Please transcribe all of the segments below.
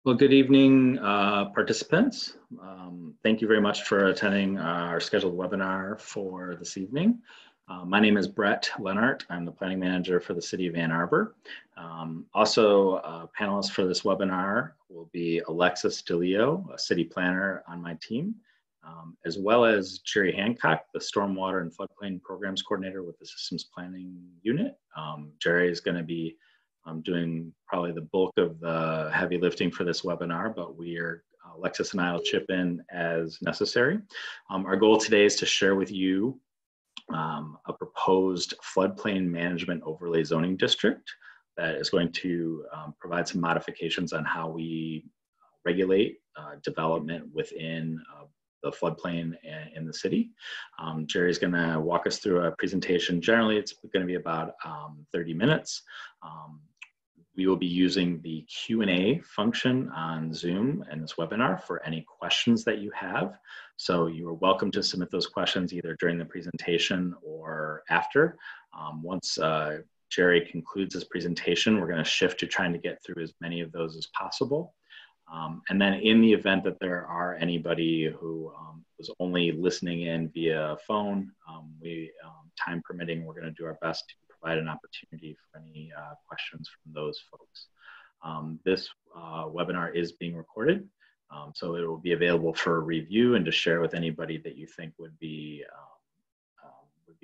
Well, good evening, participants. Thank you very much for attending our scheduled webinar for this evening. My name is Brett Lennart. I'm the planning manager for the city of Ann Arbor. Also, panelists for this webinar will be Alexis DeLeo, a city planner on my team, as well as Jerry Hancock, the Stormwater and Floodplain Programs Coordinator with the Systems Planning Unit. Jerry is going to be doing probably the bulk of the heavy lifting for this webinar, but Alexis and I will chip in as necessary. Our goal today is to share with you a proposed floodplain management overlay zoning district that is going to provide some modifications on how we regulate development within the floodplain in the city. Jerry's going to walk us through a presentation. Generally, it's going to be about 30 minutes. We will be using the Q&A function on Zoom in this webinar for any questions that you have. So you are welcome to submit those questions either during the presentation or after. Once Jerry concludes his presentation, we're going to shift to trying to get through as many of those as possible. And then in the event that there are anybody who was only listening in via phone, time permitting, we're going to do our best to provide an opportunity for any questions from those folks. This webinar is being recorded, so it will be available for review and to share with anybody that you think would be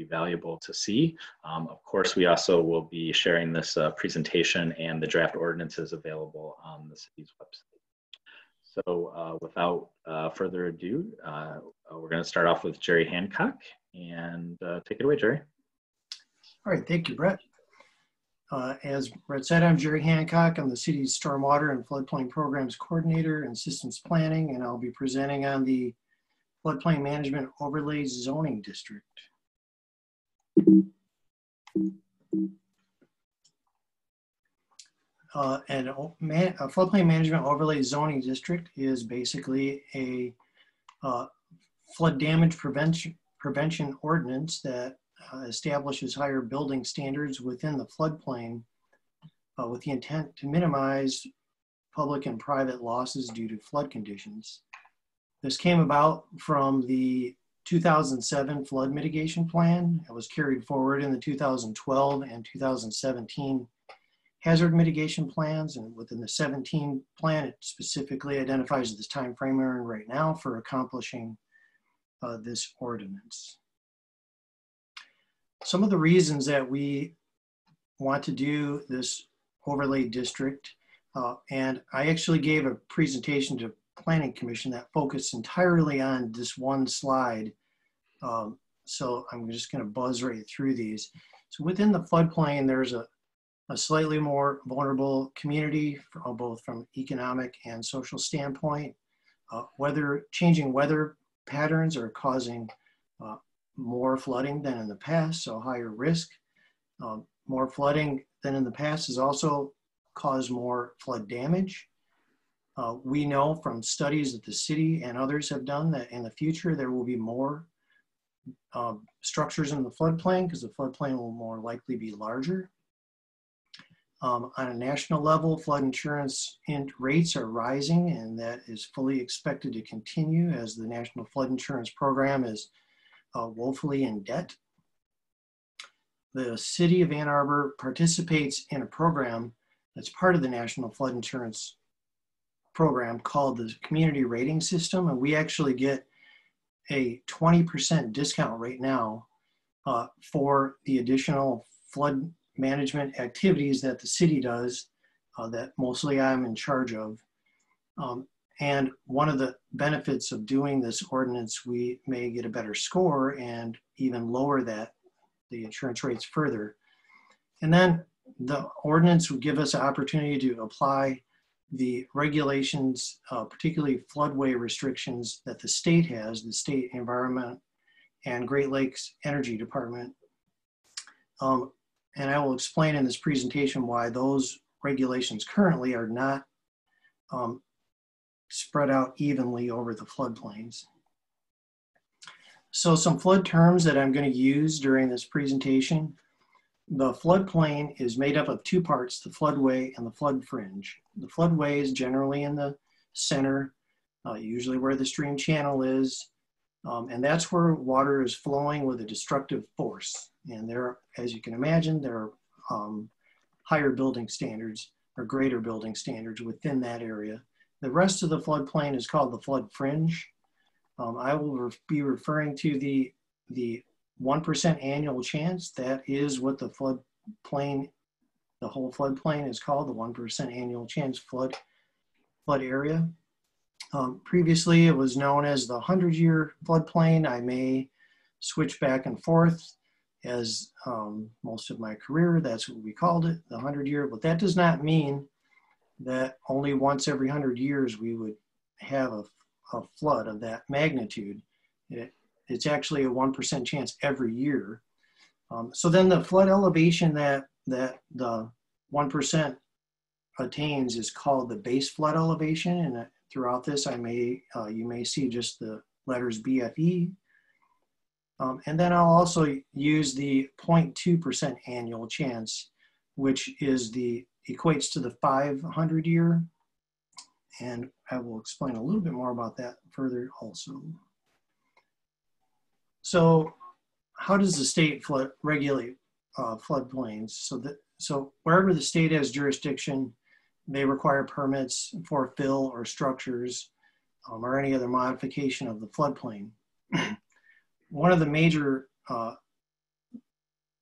valuable to see. Of course, we also will be sharing this presentation and the draft ordinances available on the city's website. So without further ado, we're going to start off with Jerry Hancock, and take it away, Jerry. All right, thank you, Brett. As Brett said, I'm Jerry Hancock. I'm the city's Stormwater and Floodplain Programs Coordinator and Systems Planning, and I'll be presenting on the Floodplain Management Overlay Zoning District. A Floodplain Management Overlay Zoning District is basically a flood damage prevention ordinance that establishes higher building standards within the floodplain with the intent to minimize public and private losses due to flood conditions. This came about from the 2007 flood mitigation plan. It was carried forward in the 2012 and 2017 hazard mitigation plans, and within the 17 plan, it specifically identifies this time frame we're in right now for accomplishing this ordinance. Some of the reasons that we want to do this overlay district, and I actually gave a presentation to Planning Commission that focused entirely on this one slide. So I'm just going to buzz right through these. So within the floodplain, there's a slightly more vulnerable community, both from economic and social standpoint. Changing weather patterns are causing more flooding than in the past, so higher risk. More flooding than in the past has also caused more flood damage. We know from studies that the city and others have done that in the future there will be more structures in the floodplain because the floodplain will more likely be larger. On a national level, flood insurance rates are rising, and that is fully expected to continue as the National Flood Insurance Program is woefully in debt. The city of Ann Arbor participates in a program that's part of the National Flood Insurance Program called the Community Rating System, and we actually get a 20% discount right now for the additional flood management activities that the city does that mostly I'm in charge of. And one of the benefits of doing this ordinance, we may get a better score and even lower the insurance rates further. And then the ordinance would give us an opportunity to apply the regulations, particularly floodway restrictions that the state has, the State Environment and Great Lakes Energy Department. And I will explain in this presentation why those regulations currently are not spread out evenly over the floodplains. So some flood terms that I'm going to use during this presentation. The floodplain is made up of two parts, the floodway and the flood fringe. The floodway is generally in the center, usually where the stream channel is, and that's where water is flowing with a destructive force. And there, as you can imagine, there are higher building standards or greater building standards within that area. The rest of the floodplain is called the flood fringe. I will be referring to the 1% annual chance. That is what the floodplain, the whole floodplain is called, the 1% annual chance flood area. Previously, it was known as the 100-year floodplain. I may switch back and forth as most of my career, that's what we called it, the 100-year, but that does not mean that only once every 100 years we would have a flood of that magnitude. It's actually a 1% chance every year. So then the flood elevation that the 1% attains is called the base flood elevation. And throughout this, you may see just the letters BFE. And then I'll also use the 0.2% annual chance, which is equates to the 500 year. And I will explain a little bit more about that further also. So how does the state regulate floodplains? So wherever the state has jurisdiction, they require permits for fill or structures or any other modification of the floodplain. One of the major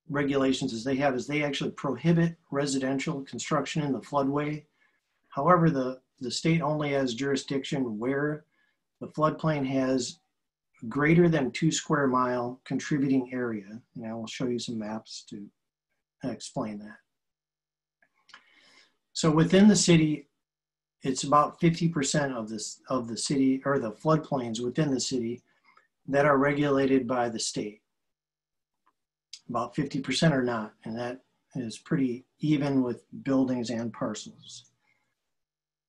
regulations is they actually prohibit residential construction in the floodway. However, the state only has jurisdiction where the floodplain has greater than 2 square mile contributing area. And I will show you some maps to explain that. So within the city, it's about 50% of the city, or the floodplains within the city, that are regulated by the state. About 50% are not, and that is pretty even with buildings and parcels.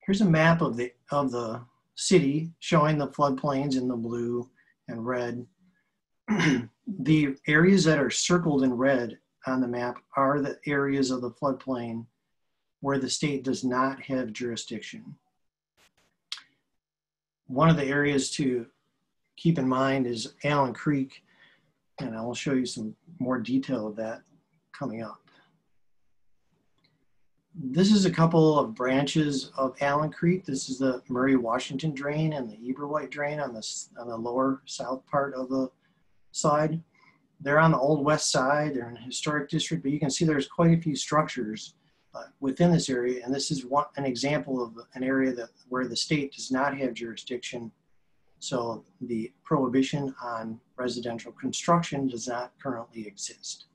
Here's a map of the city showing the floodplains in the blue and red. The areas that are circled in red on the map are the areas of the floodplain where the state does not have jurisdiction. One of the areas to keep in mind is Allen Creek, and I will show you some more detail of that coming up. This is a couple of branches of Allen Creek. This is the Murray Washington drain and the Eberwhite drain on the lower south part of the slide. They're on the old west side. They're in a historic district, but you can see there's quite a few structures within this area, and this is an example of an area where the state does not have jurisdiction. So the prohibition on residential construction does not currently exist.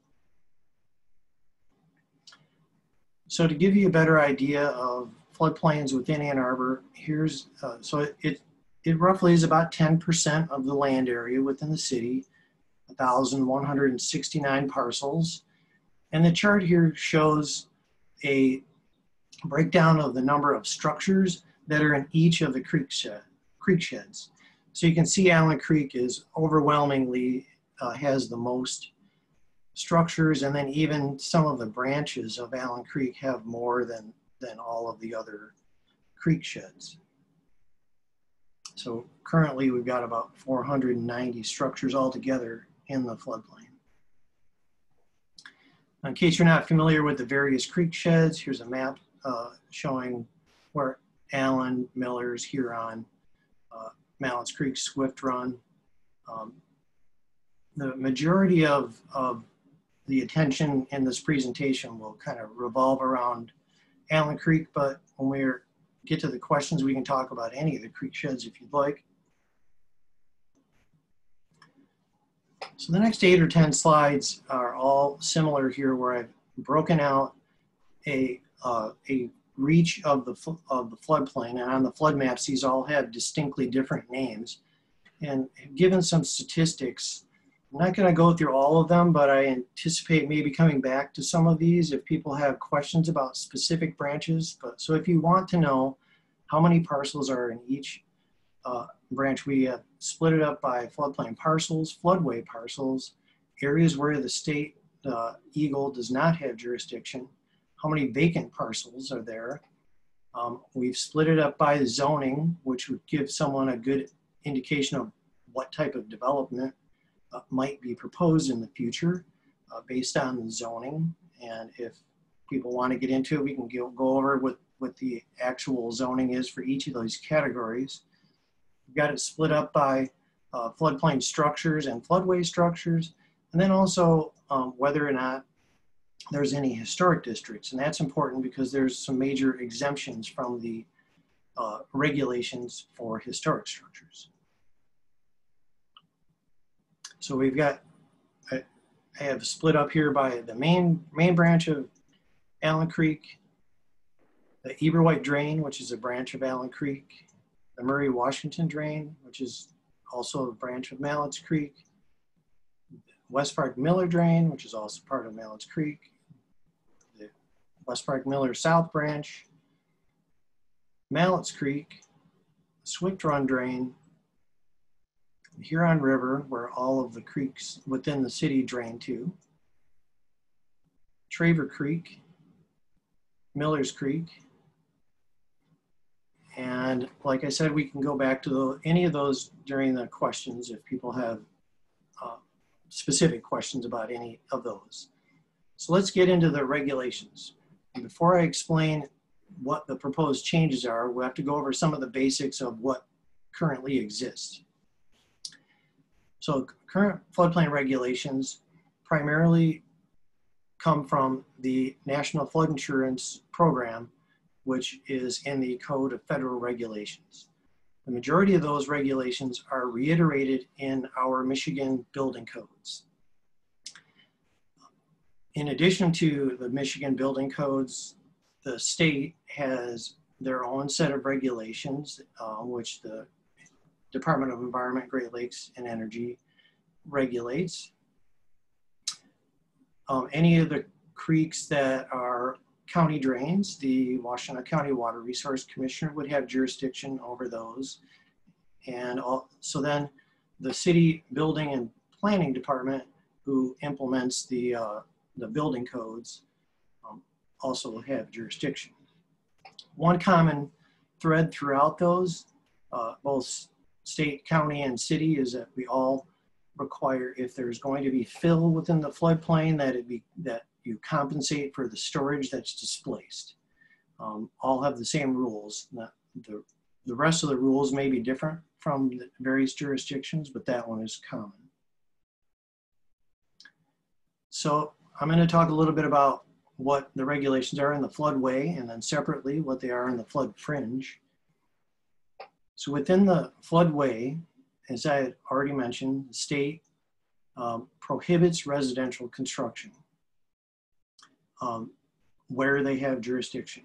So to give you a better idea of floodplains within Ann Arbor, here's, so it roughly is about 10% of the land area within the city, 1,169 parcels. And the chart here shows a breakdown of the number of structures that are in each of the creek sheds. So you can see Allen Creek is overwhelmingly has the most structures, and then even some of the branches of Allen Creek have more than all of the other creek sheds. So currently we've got about 490 structures altogether in the floodplain. In case you're not familiar with the various creek sheds, here's a map showing where Allen, Millers, Huron, Mallets Creek, Swift Run. The majority of the attention in this presentation will kind of revolve around Allen Creek, but when we get to the questions, we can talk about any of the creek sheds if you'd like. So the next 8 or 10 slides are all similar here, where I've broken out a reach of the floodplain, and on the flood maps, these all have distinctly different names. And given some statistics, I'm not going to go through all of them, but I anticipate maybe coming back to some of these if people have questions about specific branches. But so if you want to know how many parcels are in each branch, we split it up by floodplain parcels, floodway parcels, areas where the state EGLE does not have jurisdiction, how many vacant parcels are there. We've split it up by zoning, which would give someone a good indication of what type of development might be proposed in the future based on the zoning. And if people want to get into it, we can go over what the actual zoning is for each of those categories. We've got it split up by floodplain structures and floodway structures, and then also whether or not there's any historic districts. And that's important because there's some major exemptions from the regulations for historic structures. So we've got, I have split up here by the main branch of Allen Creek, the Eberwhite Drain, which is a branch of Allen Creek, the Murray-Washington Drain, which is also a branch of Mallett's Creek, West Park Miller Drain, which is also part of Mallett's Creek, the West Park Miller South Branch, Mallett's Creek, Swift Run Drain, the Huron River, where all of the creeks within the city drain to, Traver Creek, Miller's Creek, and like I said, we can go back to any of those during the questions if people have specific questions about any of those. So let's get into the regulations. And before I explain what the proposed changes are, we'll have to go over some of the basics of what currently exists. So current floodplain regulations primarily come from the National Flood Insurance Program, which is in the Code of Federal Regulations. The majority of those regulations are reiterated in our Michigan building codes. In addition to the Michigan building codes, the state has their own set of regulations, which the Department of Environment, Great Lakes, and Energy regulates. Any of the creeks that are county drains, the Washtenaw County Water Resource Commissioner would have jurisdiction over those. And so then the city building and planning department, who implements the building codes, also have jurisdiction. One common thread throughout those, both state, county, and city, is that we all require, if there's going to be fill within the floodplain, that you compensate for the storage that's displaced. All have the same rules. The rest of the rules may be different from the various jurisdictions, but that one is common. So I'm going to talk a little bit about what the regulations are in the floodway, and then separately what they are in the flood fringe. So within the floodway, as I had already mentioned, the state prohibits residential construction where they have jurisdiction.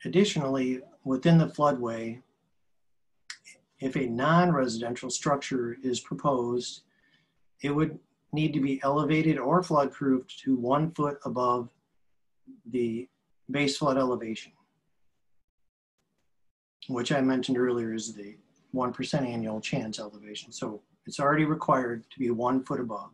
Additionally, within the floodway, if a non-residential structure is proposed, it would need to be elevated or flood-proofed to 1 foot above the base flood elevation, which I mentioned earlier is the 1% annual chance elevation. So it's already required to be 1 foot above.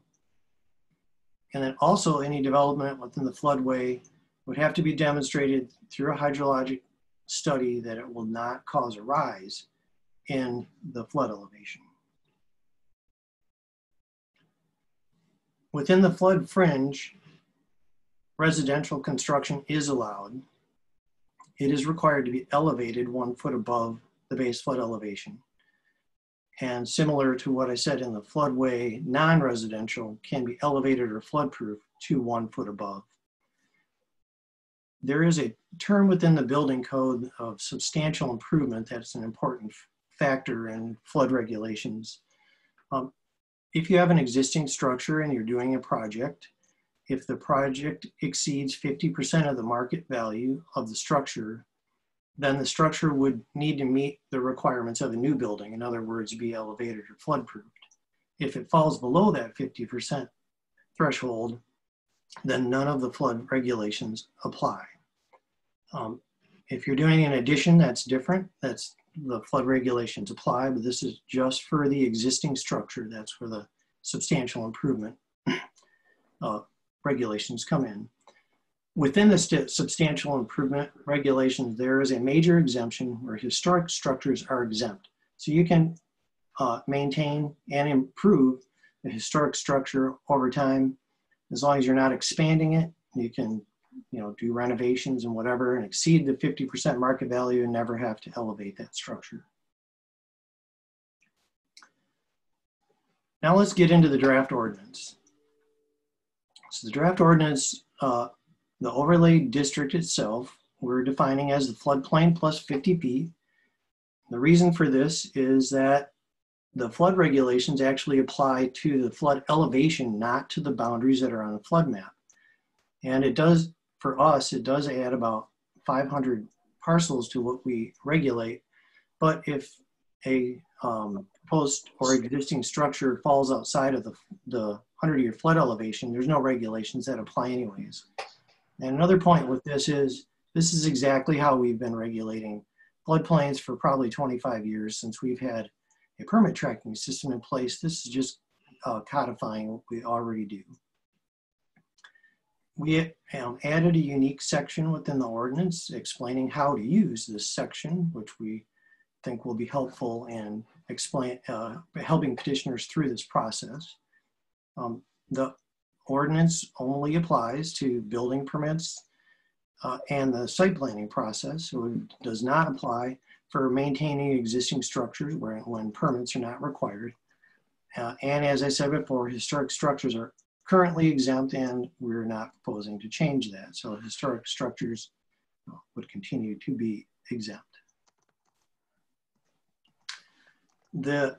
And then also any development within the floodway would have to be demonstrated through a hydrologic study that it will not cause a rise in the flood elevation. Within the flood fringe, residential construction is allowed. It is required to be elevated 1 foot above the base flood elevation. And similar to what I said in the floodway, non-residential can be elevated or floodproof to 1 foot above. There is a term within the building code of substantial improvement that's an important factor in flood regulations. If you have an existing structure and you're doing a project, if the project exceeds 50% of the market value of the structure, then the structure would need to meet the requirements of a new building. In other words, be elevated or flood-proofed. If it falls below that 50% threshold, then none of the flood regulations apply. If you're doing an addition, that's different. That's the flood regulations apply, but this is just for the existing structure. That's for the substantial improvement. regulations come in. Within the substantial improvement regulations, there is a major exemption where historic structures are exempt. So you can maintain and improve the historic structure over time. As long as you're not expanding it, you can do renovations and whatever and exceed the 50% market value and never have to elevate that structure. Now let's get into the draft ordinance. So the draft ordinance, the overlay district itself, we're defining as the floodplain plus 50 feet. The reason for this is that the flood regulations actually apply to the flood elevation, not to the boundaries that are on the flood map. And it does, for us, it does add about 500 parcels to what we regulate. But if a proposed or existing structure falls outside of the 100-year flood elevation, there's no regulations that apply anyways. And another point with this is exactly how we've been regulating floodplains for probably 25 years since we've had a permit tracking system in place. This is just codifying what we already do. We added a unique section within the ordinance explaining how to use this section, which we think will be helpful in helping petitioners through this process. The ordinance only applies to building permits and the site planning process, so it does not apply for maintaining existing structures when permits are not required. And as I said before, historic structures are currently exempt and we're not proposing to change that. So historic structures would continue to be exempt. The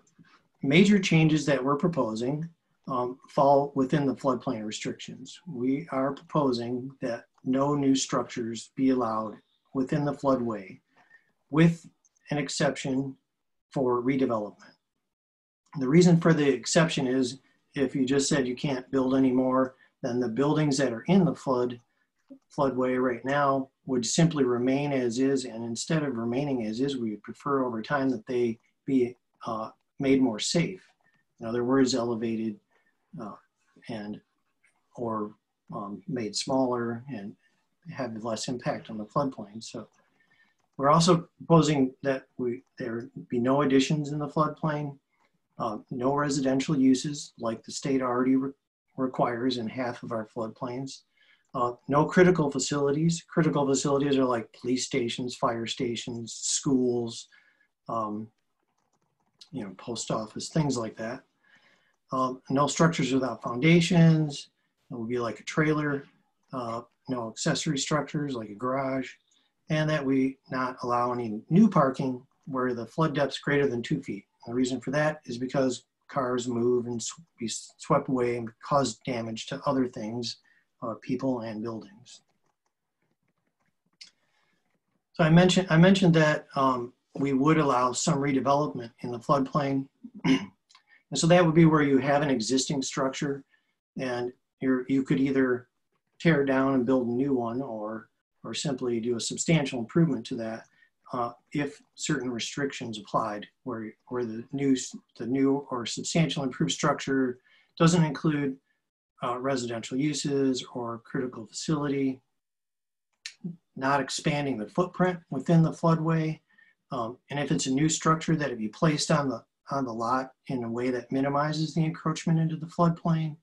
major changes that we're proposing fall within the floodplain restrictions. We are proposing that no new structures be allowed within the floodway, with an exception for redevelopment. The reason for the exception is if you just said you can't build anymore, then the buildings that are in the floodway right now would simply remain as is, and instead of remaining as is, we would prefer over time that they be made more safe. In other words, elevated or made smaller and have less impact on the floodplain. So we're also proposing that there be no additions in the floodplain, no residential uses like the state already requires in half of our floodplains, no critical facilities. Critical facilities are like police stations, fire stations, schools, post office, things like that. No structures without foundations. It would be like a trailer. No accessory structures like a garage, and that we not allow any new parking where the flood depth is greater than 2 feet. The reason for that is because cars move and be swept away and cause damage to other things, people and buildings. So I mentioned that we would allow some redevelopment in the floodplain. And so that would be where you have an existing structure and you could either tear down and build a new one or simply do a substantial improvement to that if certain restrictions applied where the new or substantial improved structure doesn't include residential uses or critical facility, not expanding the footprint within the floodway, and if it's a new structure that it be placed on the lot in a way that minimizes the encroachment into the floodplain.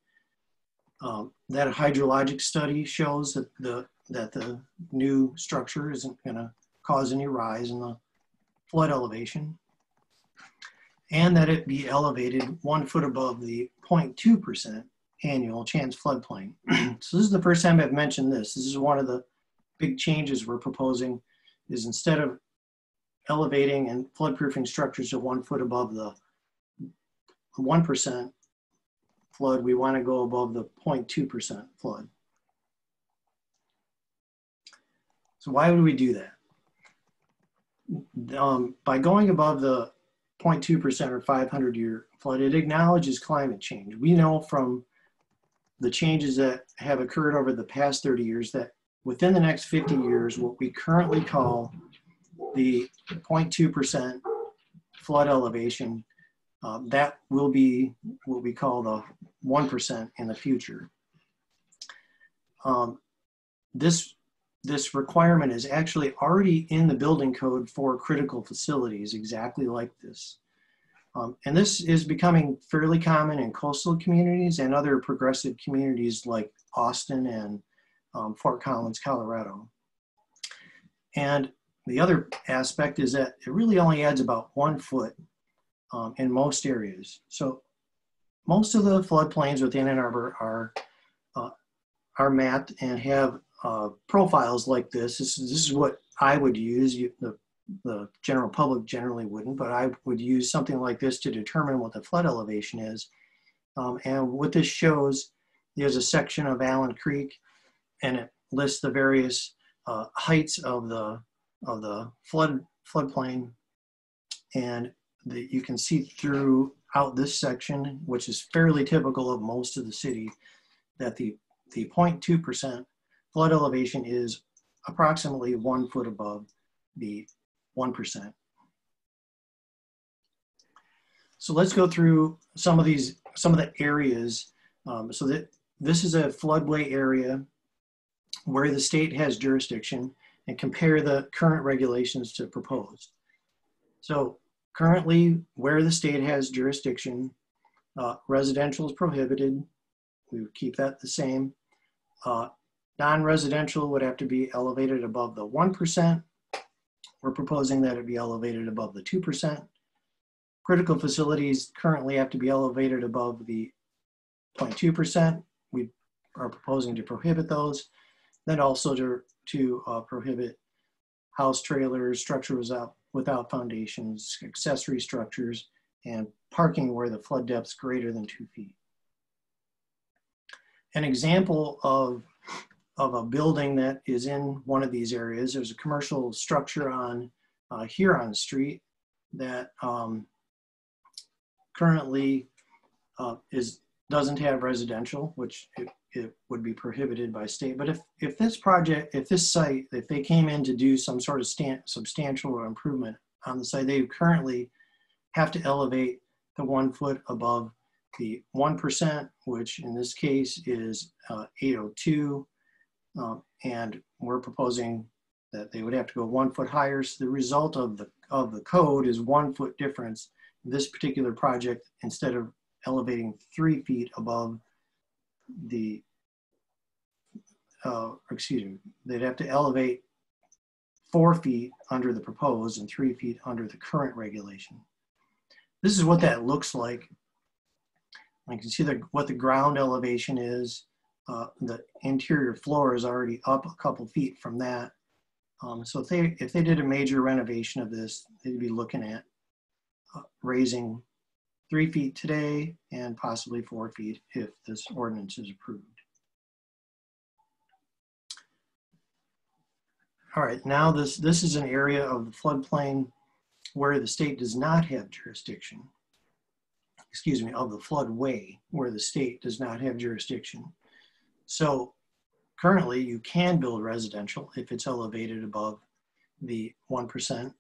That a hydrologic study shows that the new structure isn't going to cause any rise in the flood elevation, and that it be elevated 1 foot above the 0.2% annual chance floodplain. So this is the first time I've mentioned this. This is one of the big changes we're proposing, is instead of elevating and floodproofing structures to 1 foot above the 1% flood, we want to go above the 0.2% flood. So why would we do that? By going above the 0.2% or 500-year flood, it acknowledges climate change. We know from the changes that have occurred over the past 30 years that within the next 50 years, what we currently call the 0.2% flood elevation, that will be what we call the 1% in the future. This requirement is actually already in the building code for critical facilities, exactly like this. And this is becoming fairly common in coastal communities and other progressive communities like Austin and Fort Collins, Colorado. And the other aspect is that it really only adds about 1 foot in most areas. So most of the floodplains within Ann Arbor are mapped and have profiles like this. This is what I would use. The general public generally wouldn't, but I would use something like this to determine what the flood elevation is. And what this shows, there's a section of Allen Creek, and it lists the various heights of the floodplain, and you can see throughout this section, which is fairly typical of most of the city, that the 0.2% flood elevation is approximately 1 foot above the 1%. So let's go through some of the areas. So that this is a floodway area where the state has jurisdiction, and compare the current regulations to proposed. So currently, where the state has jurisdiction, residential is prohibited. We would keep that the same. Non-residential would have to be elevated above the 1%. We're proposing that it be elevated above the 2%. Critical facilities currently have to be elevated above the 0.2%. We are proposing to prohibit those. Then also to prohibit house trailers, structures without foundations, accessory structures, and parking where the flood depth is greater than 2 feet. An example of a building that is in one of these areas, there's a commercial structure on Huron Street that currently doesn't have residential, which it would be prohibited by state. But if this site, if they came in to do some sort of substantial improvement on the site, they currently have to elevate the 1 foot above the 1%, which in this case is 802. And we're proposing that they would have to go 1 foot higher. So the result of the code is 1 foot difference. This particular project, instead of elevating 3 feet above the, they'd have to elevate 4 feet under the proposed and 3 feet under the current regulation. This is what that looks like. You can see what the ground elevation is. The interior floor is already up a couple feet from that. So if they did a major renovation of this, they'd be looking at raising 3 feet today and possibly 4 feet if this ordinance is approved. All right, now this is an area of the floodplain where the state does not have jurisdiction. Excuse me, of the floodway where the state does not have jurisdiction. So currently you can build residential if it's elevated above the 1%.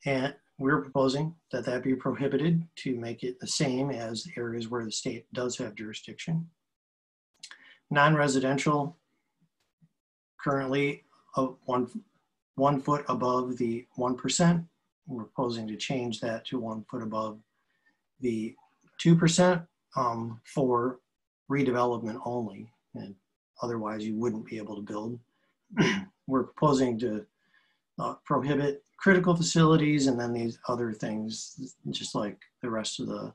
And we're proposing that that be prohibited to make it the same as the areas where the state does have jurisdiction. Non-residential, currently one foot above the 1%. We're proposing to change that to 1 foot above the 2% for redevelopment only, and otherwise you wouldn't be able to build. We're proposing to prohibit critical facilities and then these other things, just like the rest of the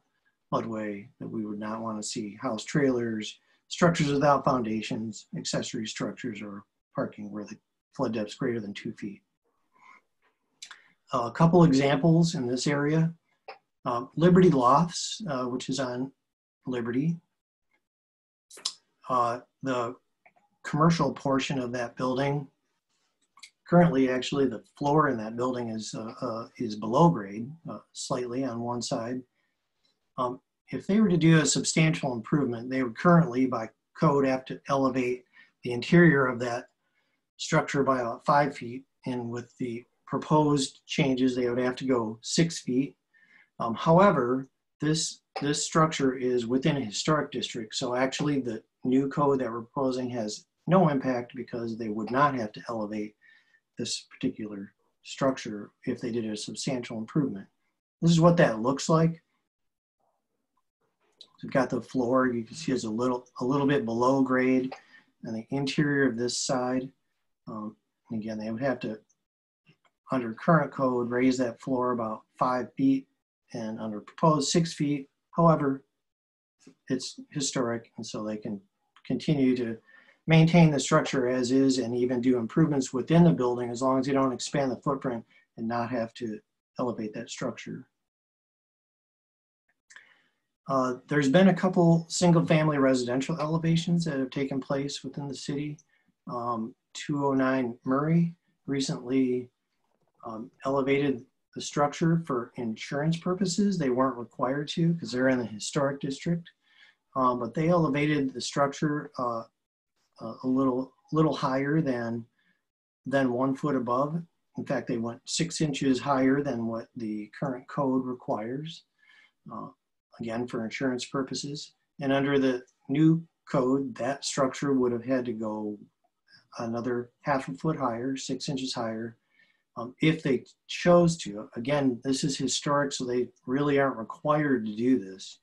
floodway, that we would not want to see: house trailers, structures without foundations, accessory structures, or parking where the flood depth is greater than 2 feet. A couple examples in this area. Liberty Lofts, which is on Liberty. The commercial portion of that building, currently actually the floor in that building is below grade, slightly on one side. If they were to do a substantial improvement, they would currently by code have to elevate the interior of that structure by about 5 feet, and with the proposed changes they would have to go 6 feet. However, this structure is within a historic district, so actually the new code that we're proposing has no impact because they would not have to elevate this particular structure if they did a substantial improvement. This is what that looks like. We've got the floor, you can see it's a little bit below grade, and the interior of this side. Again, they would have to, under current code, raise that floor about 5 feet, and under proposed 6 feet. However, it's historic, and so they can continue to maintain the structure as is and even do improvements within the building as long as they don't expand the footprint and not have to elevate that structure. There's been a couple single-family residential elevations that have taken place within the city. 209 Murray recently elevated the structure for insurance purposes. They weren't required to because they're in the historic district, but they elevated the structure a little higher than 1 foot above. In fact, they went 6 inches higher than what the current code requires. Again, for insurance purposes. And under the new code, that structure would have had to go another 1/2 foot higher, 6 inches higher, if they chose to. Again, this is historic, so they really aren't required to do this.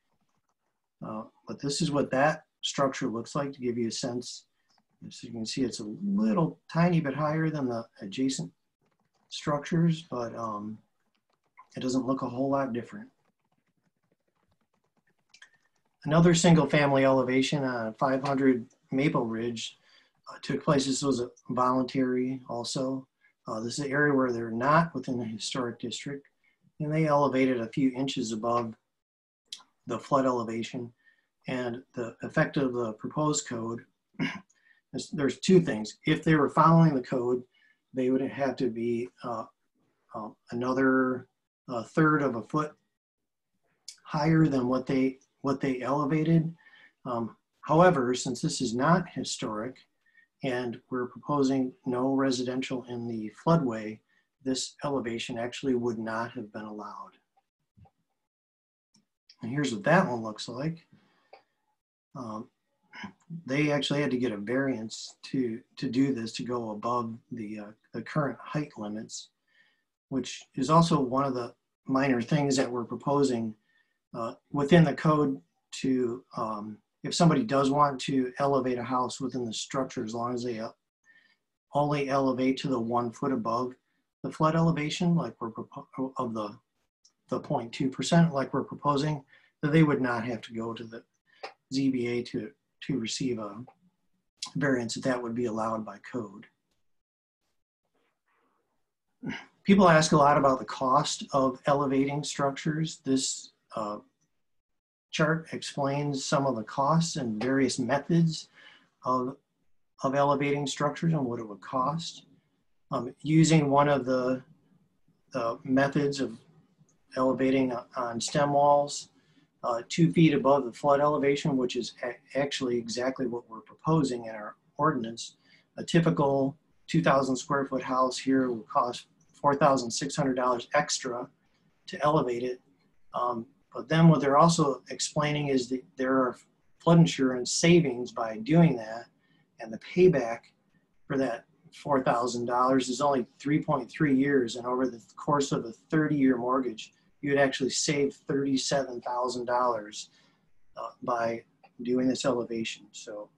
But this is what that structure looks like to give you a sense. So you can see it's a little tiny bit higher than the adjacent structures, but it doesn't look a whole lot different. Another single family elevation on 500 Maple Ridge took place. This was a voluntary also. This is an area where they're not within the historic district, and they elevated a few inches above the flood elevation. And the effect of the proposed code, there's 2 things. If they were following the code, they would have to be another 1/3 of a foot higher than what they elevated. However, since this is not historic and we're proposing no residential in the floodway, this elevation actually would not have been allowed. And here's what that one looks like. They actually had to get a variance to do this, to go above the current height limits, which is also one of the minor things that we're proposing within the code to, if somebody does want to elevate a house within the structure, as long as they only elevate to the 1 foot above the flood elevation, like we're of the 0.2%, like we're proposing, that they would not have to go to the ZBA to receive a variance, that would be allowed by code. People ask a lot about the cost of elevating structures. This chart explains some of the costs and various methods of elevating structures and what it would cost. Using one of the methods of elevating on stem walls 2 feet above the flood elevation, which is actually exactly what we're proposing in our ordinance. A typical 2,000 square foot house here will cost $4,600 extra to elevate it. But then what they're also explaining is that there are flood insurance savings by doing that, and the payback for that $4,000 is only 3.3 years, and over the course of a 30-year mortgage, you would actually save $37,000 by doing this elevation. So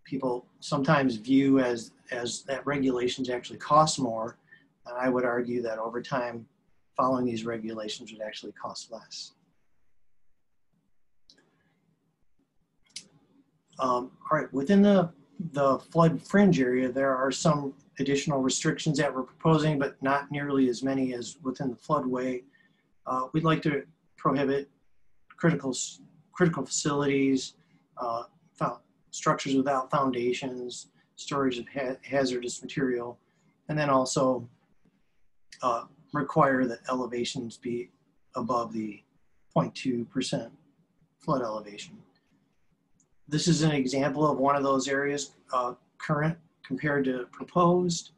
people sometimes view as that regulations actually cost more, and I would argue that over time, following these regulations would actually cost less. All right, within the flood fringe area, there are some additional restrictions that we're proposing, but not nearly as many as within the floodway. We'd like to prohibit critical facilities, structures without foundations, storage of hazardous material, and then also require that elevations be above the 0.2% flood elevation. This is an example of one of those areas, current compared to proposed.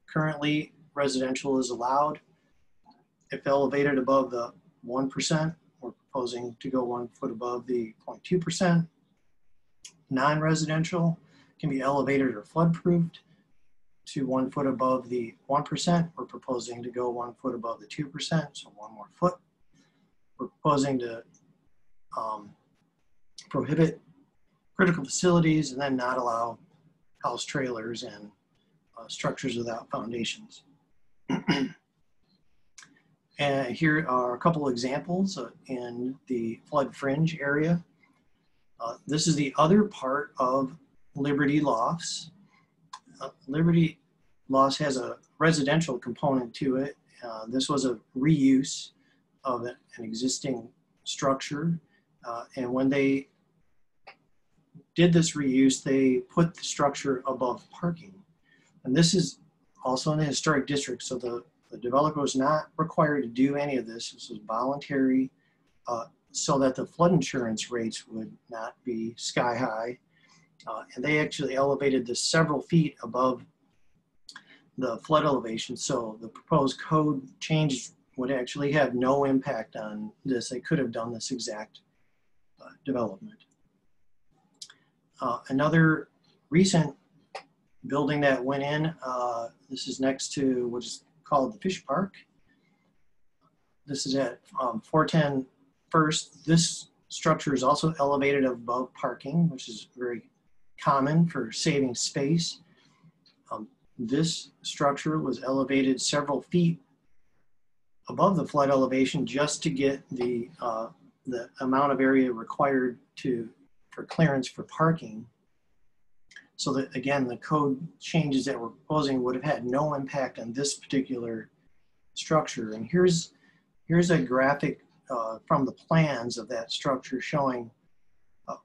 Currently, residential is allowed. If elevated above the 1%, we're proposing to go 1 foot above the 0.2%. non-residential can be elevated or flood-proofed to 1 foot above the 1%. We're proposing to go 1 foot above the 2%, so 1 more foot. We're proposing to prohibit critical facilities and then not allow house trailers and structures without foundations. And here are a couple examples in the flood fringe area. This is the other part of Liberty Lofts. Liberty Lofts has a residential component to it. This was a reuse of an existing structure. And when they did this reuse, they put the structure above parking. And this is also in the historic district, so the developer was not required to do any of this. This was voluntary, so that the flood insurance rates would not be sky high. And they actually elevated this several feet above the flood elevation. So the proposed code change would actually have no impact on this. They could have done this exact development. Another recent building that went in, this is next to what is called the Fish Park. This is at 410 First. This structure is also elevated above parking, which is very common for saving space. This structure was elevated several feet above the flood elevation just to get the amount of area required for clearance for parking. So that, again, the code changes that we're proposing would have had no impact on this particular structure. And here's a graphic from the plans of that structure showing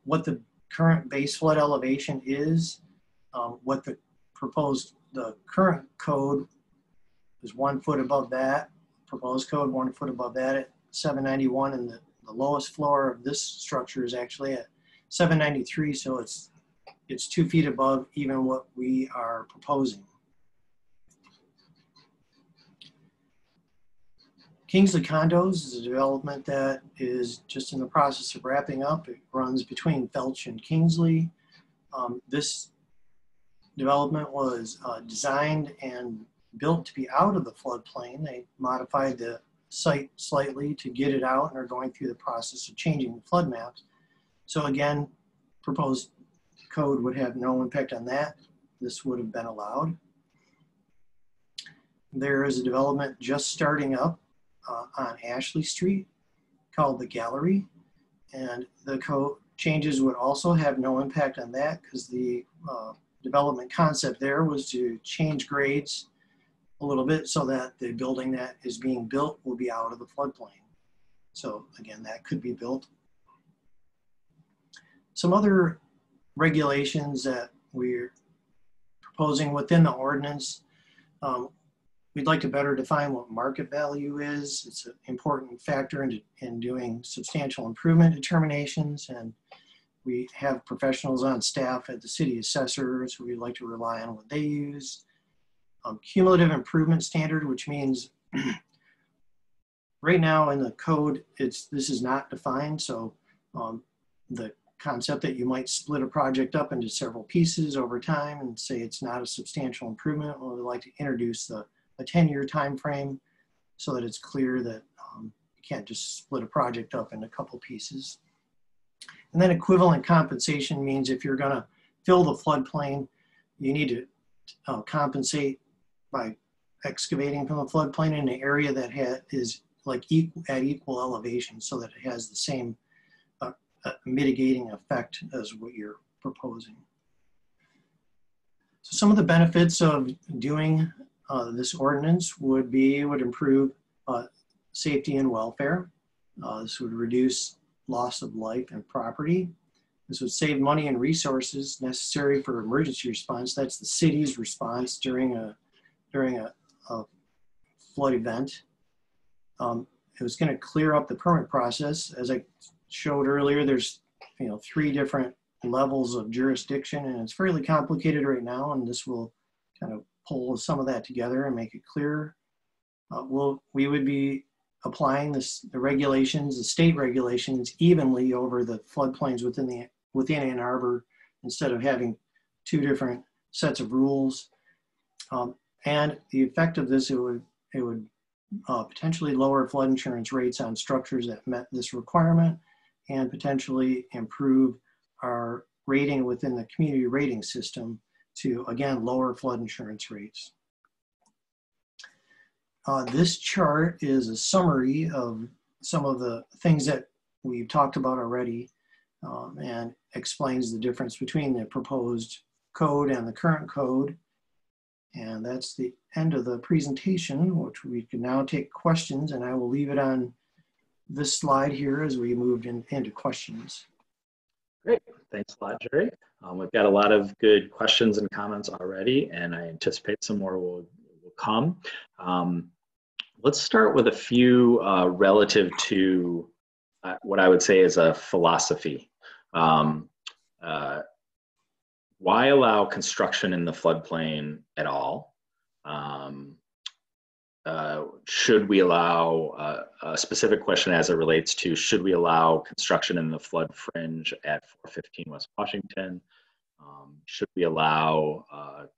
what the current base flood elevation is, what the current code is 1 foot above that, proposed code 1 foot above that at 791, and the lowest floor of this structure is actually at 793, so it's 2 feet above even what we are proposing. Kingsley Condos is a development that is just in the process of wrapping up. It runs between Felch and Kingsley. This development was designed and built to be out of the floodplain. They modified the site slightly to get it out and are going through the process of changing the flood maps. So again, proposed code would have no impact on that. This would have been allowed. There is a development just starting up on Ashley Street called the Gallery, and the code changes would also have no impact on that because the development concept there was to change grades a little bit so that the building that is being built will be out of the floodplain. So again, that could be built. Some other regulations that we're proposing within the ordinance, we'd like to better define what market value is. It's an important factor in doing substantial improvement determinations, and we have professionals on staff at the city assessors who we'd like to rely on what they use. Cumulative improvement standard, which means right now in the code, this is not defined. So the concept that you might split a project up into several pieces over time and say it's not a substantial improvement, well, we'd like to introduce a 10-year time frame so that it's clear that you can't just split a project up into a couple pieces. And then equivalent compensation means if you're going to fill the floodplain, you need to compensate by excavating from the floodplain in an area that is like at equal elevation so that it has the same mitigating effect as what you're proposing. So some of the benefits of doing this ordinance would improve safety and welfare. This would reduce loss of life and property. This would save money and resources necessary for emergency response. That's the city's response during a flood event. It was going to clear up the permit process. As I showed earlier, there's 3 different levels of jurisdiction, and it's fairly complicated right now, and this will kind of pull some of that together and make it clearer. We would be applying the regulations, the state regulations, evenly over the floodplains within Ann Arbor instead of having two different sets of rules. And the effect of this, it would potentially lower flood insurance rates on structures that met this requirement and potentially improve our rating within the community rating system to, again, lower flood insurance rates. This chart is a summary of some of the things that we've talked about already and explains the difference between the proposed code and the current code. And that's the end of the presentation, which we can now take questions, and I will leave it on this slide here as we moved into questions. Great, thanks a lot, Jerry. We've got a lot of good questions and comments already, and I anticipate some more will come. Let's start with a few relative to what I would say is a philosophy. Why allow construction in the floodplain at all? Should we allow, a specific question as it relates to, should we allow construction in the flood fringe at 415 West Washington? Should we allow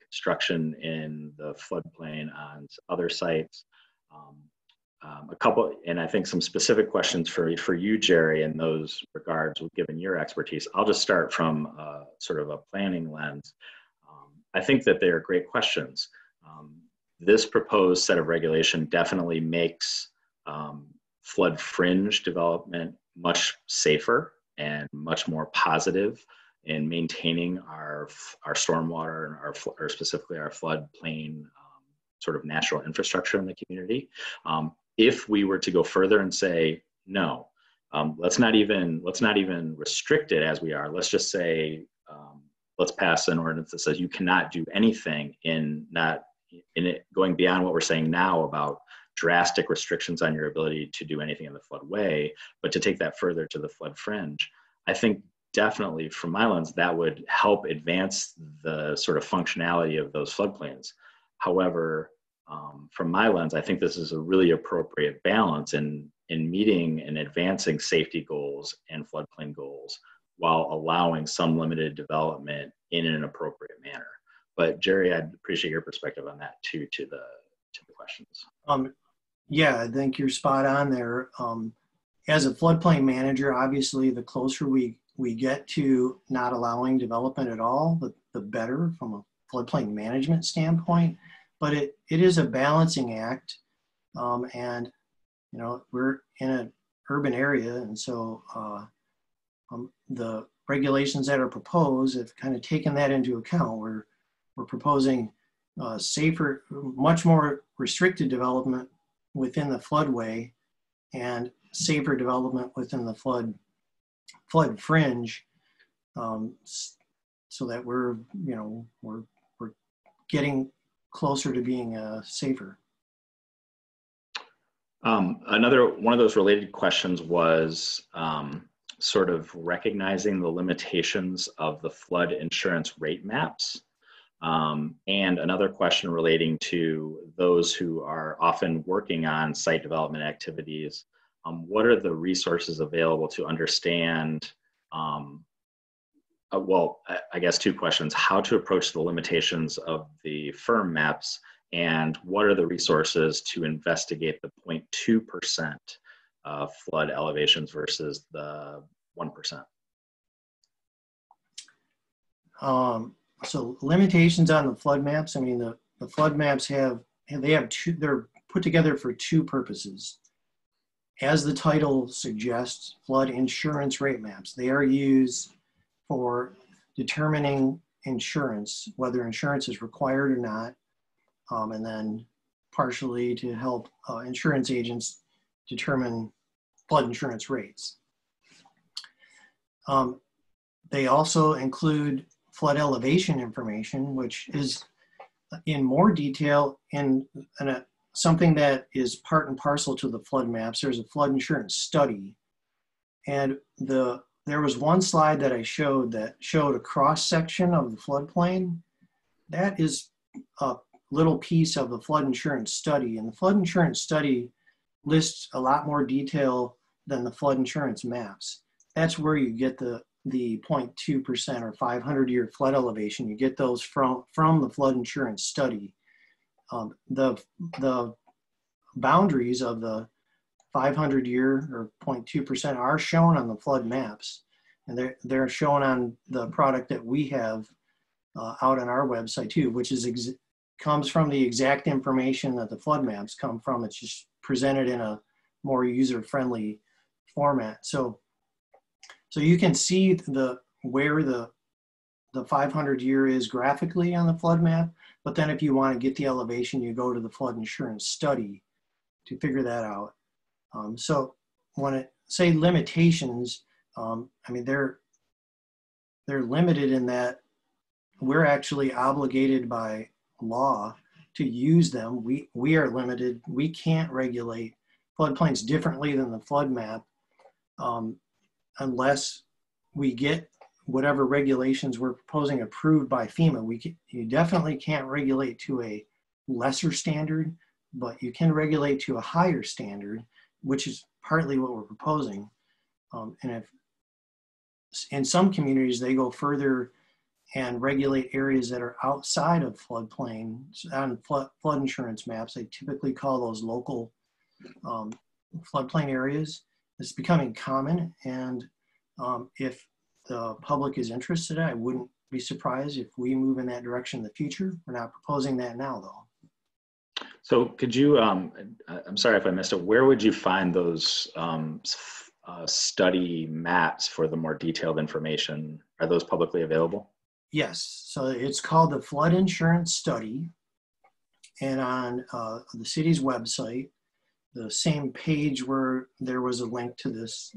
construction in the floodplain on other sites? A couple, and I think some specific questions for you, Jerry, in those regards, given your expertise. I'll just start from sort of a planning lens. I think that they are great questions. This proposed set of regulation definitely makes flood fringe development much safer and much more positive in maintaining our stormwater and or specifically our floodplain sort of natural infrastructure in the community. If we were to go further and say, no, let's not even restrict it as we are. Let's just say, let's pass an ordinance that says you cannot do anything in it going beyond what we're saying now about drastic restrictions on your ability to do anything in the floodway, but to take that further to the flood fringe. I think definitely from my lens, that would help advance the sort of functionality of those floodplains. However, from my lens, I think this is a really appropriate balance in meeting and advancing safety goals and floodplain goals while allowing some limited development in an appropriate manner. But Jerry, I'd appreciate your perspective on that too, to the questions. Yeah, I think you're spot on there. As a floodplain manager, obviously, the closer we get to not allowing development at all, the better from a floodplain management standpoint. But it is a balancing act, and you know, we're in an urban area, and so the regulations that are proposed have kind of taken that into account. We're proposing safer, much more restricted development within the floodway, and safer development within the flood fringe, so that we're getting closer to being safer. Another one of those related questions was sort of recognizing the limitations of the flood insurance rate maps. And another question relating to those who are often working on site development activities. What are the resources available to understand, well, I guess two questions: how to approach the limitations of the firm maps, and what are the resources to investigate the 0.2% flood elevations versus the 1%? So limitations on the flood maps. I mean, the flood maps they're put together for two purposes. As the title suggests, flood insurance rate maps. They are used for determining insurance, whether insurance is required or not, and then partially to help insurance agents determine flood insurance rates. They also include flood elevation information, which is in more detail in something that is part and parcel to the flood maps. There's a flood insurance study, and there was one slide that I showed that showed a cross section of the floodplain. That is a little piece of the flood insurance study, and the flood insurance study lists a lot more detail than the flood insurance maps. That's where you get the the 0.2% or 500-year flood elevation. You get those from the flood insurance study. The boundaries of the 500-year or 0.2% are shown on the flood maps, and they're shown on the product that we have out on our website too, which is comes from the exact information that the flood maps come from. It's just presented in a more user-friendly format. So you can see where the 500-year is graphically on the flood map, but then if you want to get the elevation, you go to the flood insurance study to figure that out. So when it say limitations, I mean, they're limited in that we're actually obligated by law to use them. We are limited. We can't regulate floodplains differently than the flood map unless we get whatever regulations we're proposing approved by FEMA. You definitely can't regulate to a lesser standard, but you can regulate to a higher standard, which is partly what we're proposing. And if in some communities, they go further and regulate areas that are outside of floodplain on flood insurance maps. They typically call those local floodplain areas. It's becoming common, and if the public is interested, I wouldn't be surprised if we move in that direction in the future. We're not proposing that now, though. So could you, I'm sorry if I missed it, where would you find those study maps for the more detailed information? Are those publicly available? Yes, so it's called the Flood Insurance Study, and on the city's website, the same page where there was a link to this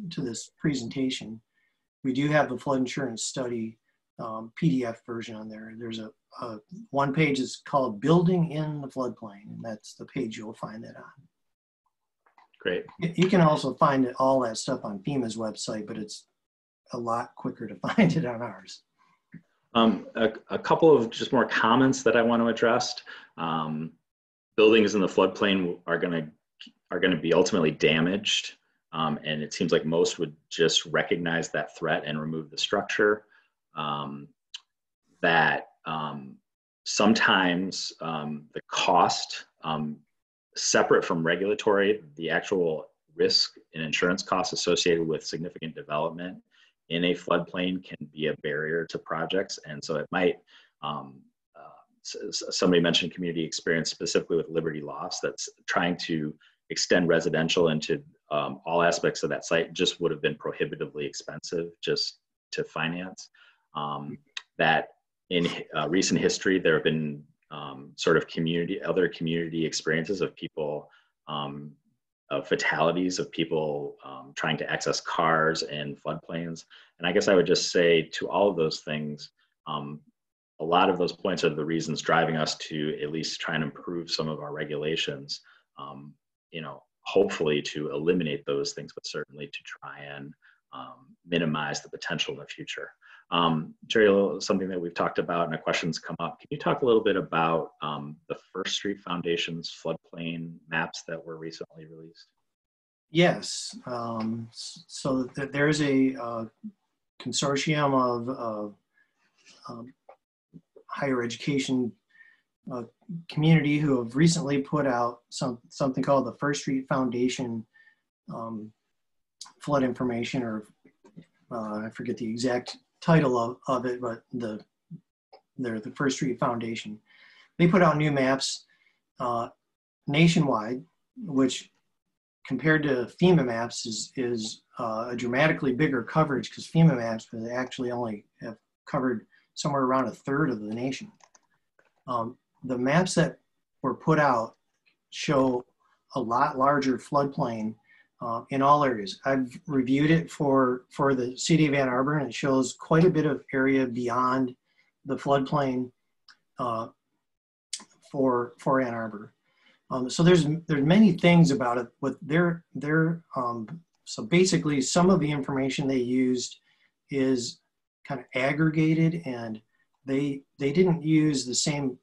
presentation, we do have the Flood Insurance Study PDF version on there. There's a one page is called Building in the Floodplain, and that's the page you'll find that on. Great. You can also find all that stuff on FEMA's website, but it's a lot quicker to find it on ours. A couple of just more comments that I want to address. Buildings in the floodplain are going to be ultimately damaged, and it seems like most would just recognize that threat and remove the structure. Sometimes the cost, separate from regulatory, the actual risk and insurance costs associated with significant development in a floodplain can be a barrier to projects. And so it might, somebody mentioned community experience specifically with Liberty Lofts, that's trying to extend residential into all aspects of that site just would have been prohibitively expensive just to finance. That in recent history, there have been sort of other community experiences of people, of fatalities of people trying to access cars in floodplains. And I guess I would just say to all of those things, a lot of those points are the reasons driving us to at least try and improve some of our regulations, hopefully to eliminate those things, but certainly to try and minimize the potential in the future. Jerry, something that we've talked about and a question's come up. Can you talk a little bit about the First Street Foundation's floodplain maps that were recently released? Yes. So there's a consortium of higher education community who have recently put out something called the First Street Foundation flood information, or I forget the exact title of it, but they're the First Street Foundation. They put out new maps nationwide, which compared to FEMA maps is a dramatically bigger coverage, because FEMA maps actually only have covered somewhere around a third of the nation. The maps that were put out show a lot larger floodplain in all areas. I've reviewed it for the city of Ann Arbor, and it shows quite a bit of area beyond the floodplain for Ann Arbor. So there's many things about it, but so basically some of the information they used is kind of aggregated, and they didn't use the same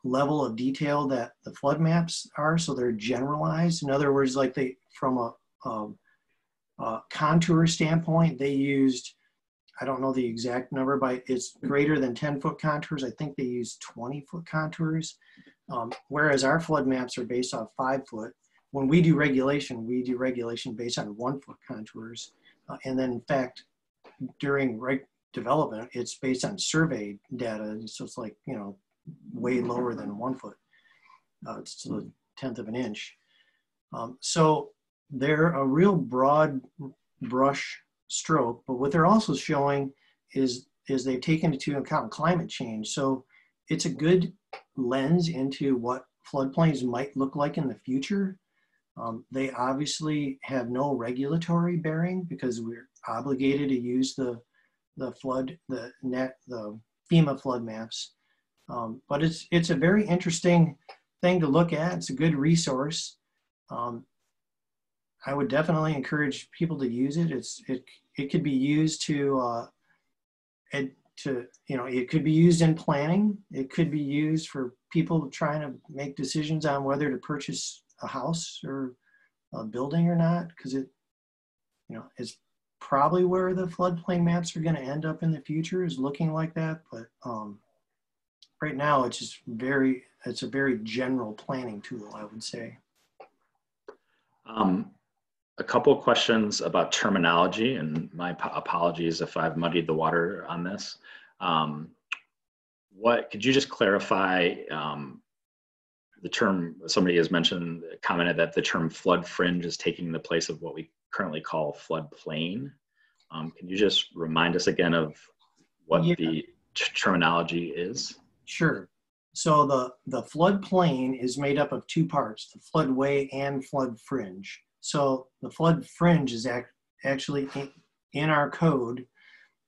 level of detail that the flood maps are, so they're generalized. In other words, like from a contour standpoint, they used I don't know the exact number, but it's greater than 10-foot contours. I think they use 20-foot contours, whereas our flood maps are based off 5-foot. When we do regulation based on 1-foot contours. And then in fact, during development, it's based on survey data. So it's like, you know, way lower than 1 foot. It's a 1/10 of an inch. So they're a real broad brush stroke, but what they're also showing is they've taken into account climate change. So it's a good lens into what floodplains might look like in the future. They obviously have no regulatory bearing because we're obligated to use the FEMA flood maps. But it's a very interesting thing to look at. It's a good resource. I would definitely encourage people to use it. It could be used it could be used in planning. It could be used for people trying to make decisions on whether to purchase a house or a building or not, because it's probably where the floodplain maps are going to end up in the future, is looking like that. But right now, it's a very general planning tool, I would say. A couple of questions about terminology, and my apologies if I've muddied the water on this. Could you just clarify the term? Somebody has commented that the term flood fringe is taking the place of what we currently call floodplain. Can you just remind us again of what the terminology is? Sure. So the floodplain is made up of two parts, the floodway and flood fringe. So the flood fringe is actually in our code.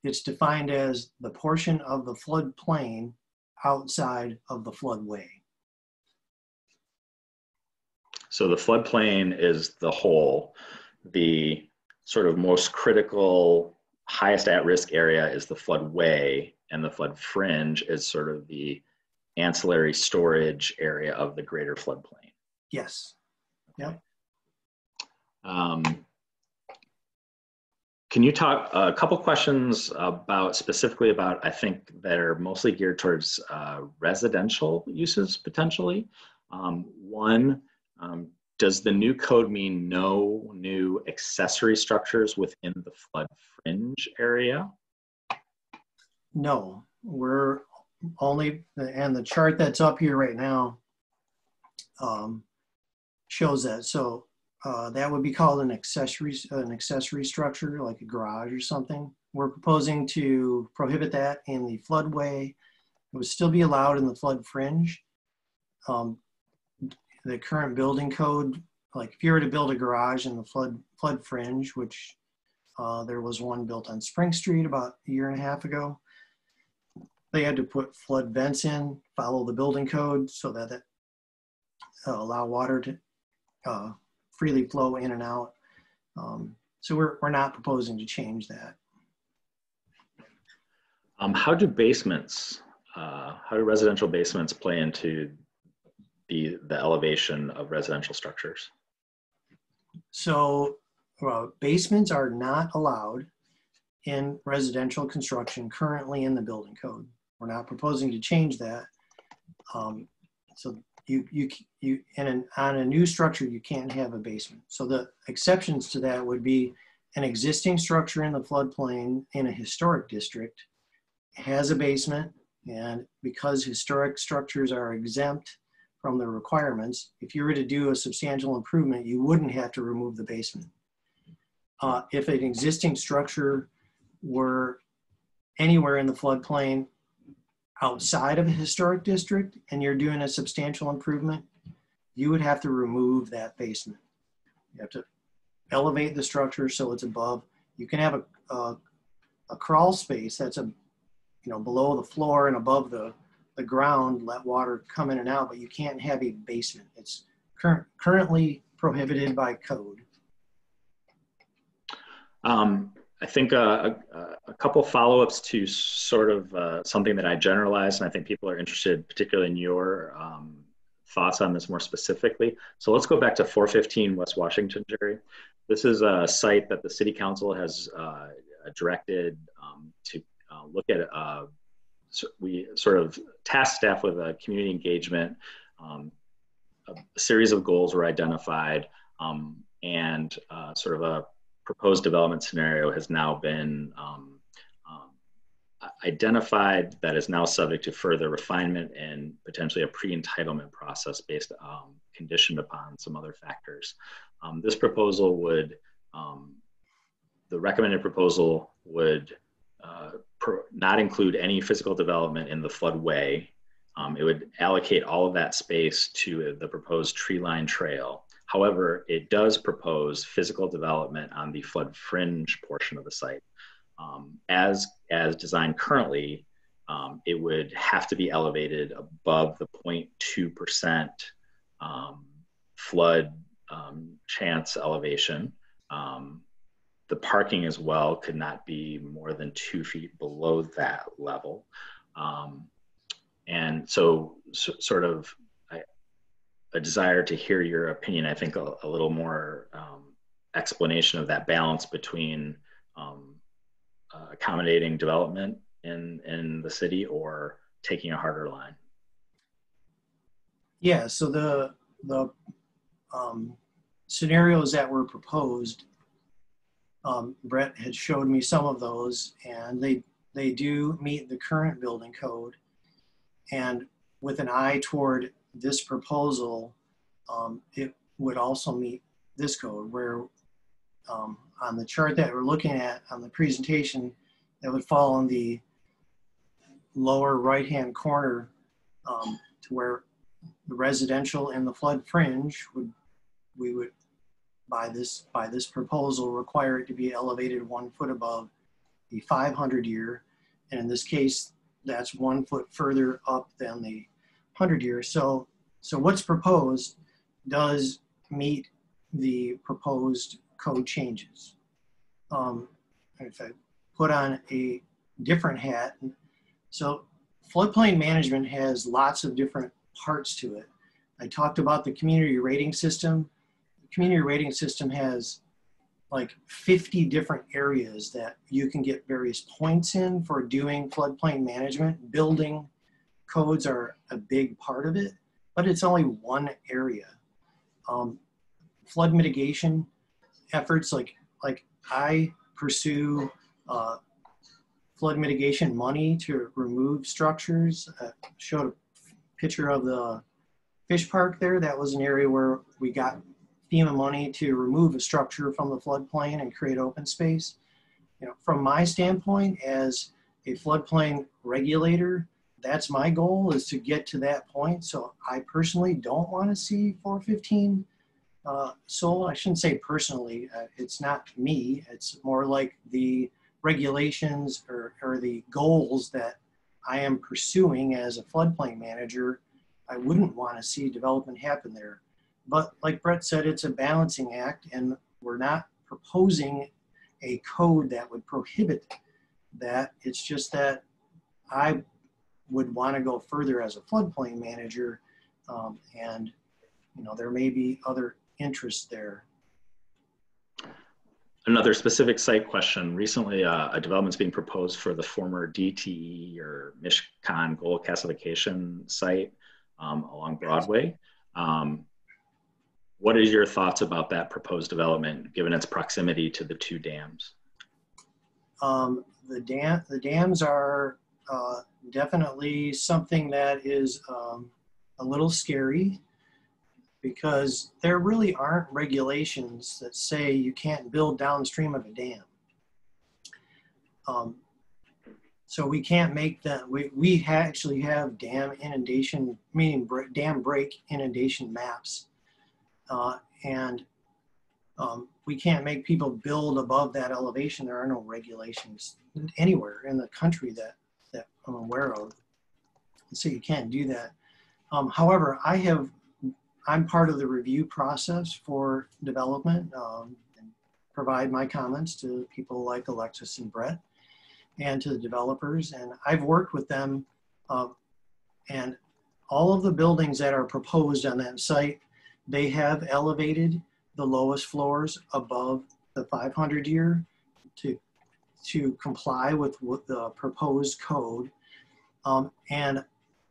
It's defined as the portion of the floodplain outside of the floodway. So the floodplain is the whole. The sort of most critical, highest at-risk area is the floodway, and the flood fringe is sort of the ancillary storage area of the greater floodplain. Yes. Yep. Can you talk a couple questions specifically about, I think that are mostly geared towards residential uses potentially. One, does the new code mean no new accessory structures within the flood fringe area? No, we're only, and the chart that's up here right now shows that. So that would be called an accessory structure, like a garage or something. We're proposing to prohibit that in the floodway. It would still be allowed in the flood fringe. The current building code, like if you were to build a garage in the flood fringe, which there was one built on Spring Street about a year and a half ago, they had to put flood vents in, follow the building code so that it allow water to freely flow in and out. So we're not proposing to change that. How do residential basements play into the elevation of residential structures? So basements are not allowed in residential construction currently in the building code. We're not proposing to change that. So on a new structure, you can't have a basement. So the exceptions to that would be an existing structure in the floodplain in a historic district has a basement, and because historic structures are exempt from the requirements, if you were to do a substantial improvement, you wouldn't have to remove the basement. If an existing structure were anywhere in the floodplain outside of a historic district and you're doing a substantial improvement, you would have to remove that basement. You have to elevate the structure so it's above. You can have a crawl space that's below the floor and above the ground, let water come in and out, but you can't have a basement. It's currently prohibited by code. I think a couple follow-ups to sort of something that I generalized, and I think people are interested, particularly in your thoughts on this more specifically. So let's go back to 415 West Washington, Jerry. This is a site that the City Council has directed to look at, we sort of tasked staff with a community engagement. A series of goals were identified, and sort of a proposed development scenario has now been identified that is now subject to further refinement and potentially a pre-entitlement process based conditioned upon some other factors. This proposal would, the recommended proposal would not include any physical development in the floodway. It would allocate all of that space to the proposed tree line trail. However, it does propose physical development on the flood fringe portion of the site. As designed currently, it would have to be elevated above the 0.2% flood chance elevation. The parking as well could not be more than 2 feet below that level. And so sort of a desire to hear your opinion, I think a little more explanation of that balance between accommodating development in the city or taking a harder line. Yeah, so the scenarios that were proposed, Brett had showed me some of those, and they do meet the current building code. And with an eye toward this proposal, it would also meet this code, where on the chart that we're looking at on the presentation, that would fall in the lower right-hand corner, to where the residential and the flood fringe we would by this proposal require it to be elevated 1 foot above the 500-year, and in this case that's 1 foot further up than the 100-year. So what's proposed does meet the proposed code changes. If I put on a different hat, so floodplain management has lots of different parts to it. I talked about the community rating system. The community rating system has like 50 different areas that you can get various points in for doing floodplain management. Building codes are a big part of it, but it's only one area. Flood mitigation efforts, like I pursue flood mitigation money to remove structures. Showed a picture of the fish park there. That was an area where we got FEMA money to remove a structure from the floodplain and create open space. You know, from my standpoint as a floodplain regulator, that's my goal, is to get to that point. So I personally don't want to see 415 sold. I shouldn't say personally, it's not me. It's more like the regulations or the goals that I am pursuing as a floodplain manager. I wouldn't want to see development happen there. But like Brett said, it's a balancing act, and we're not proposing a code that would prohibit that. It's just that I would want to go further as a floodplain manager, and you know, there may be other interests there. Another specific site question. Recently, a development's being proposed for the former DTE or Mishcon gold gasification site along Broadway. What are your thoughts about that proposed development, given its proximity to the two dams? The dams are definitely something that is a little scary, because there really aren't regulations that say you can't build downstream of a dam. So we can't make that. We actually have dam inundation, meaning dam break inundation maps. And we can't make people build above that elevation. There are no regulations anywhere in the country that I'm aware of. So you can't do that. However, I'm part of the review process for development, and provide my comments to people like Alexis and Brett and to the developers. And I've worked with them, and all of the buildings that are proposed on that site, they have elevated the lowest floors above the 500-year to to comply with the proposed code. And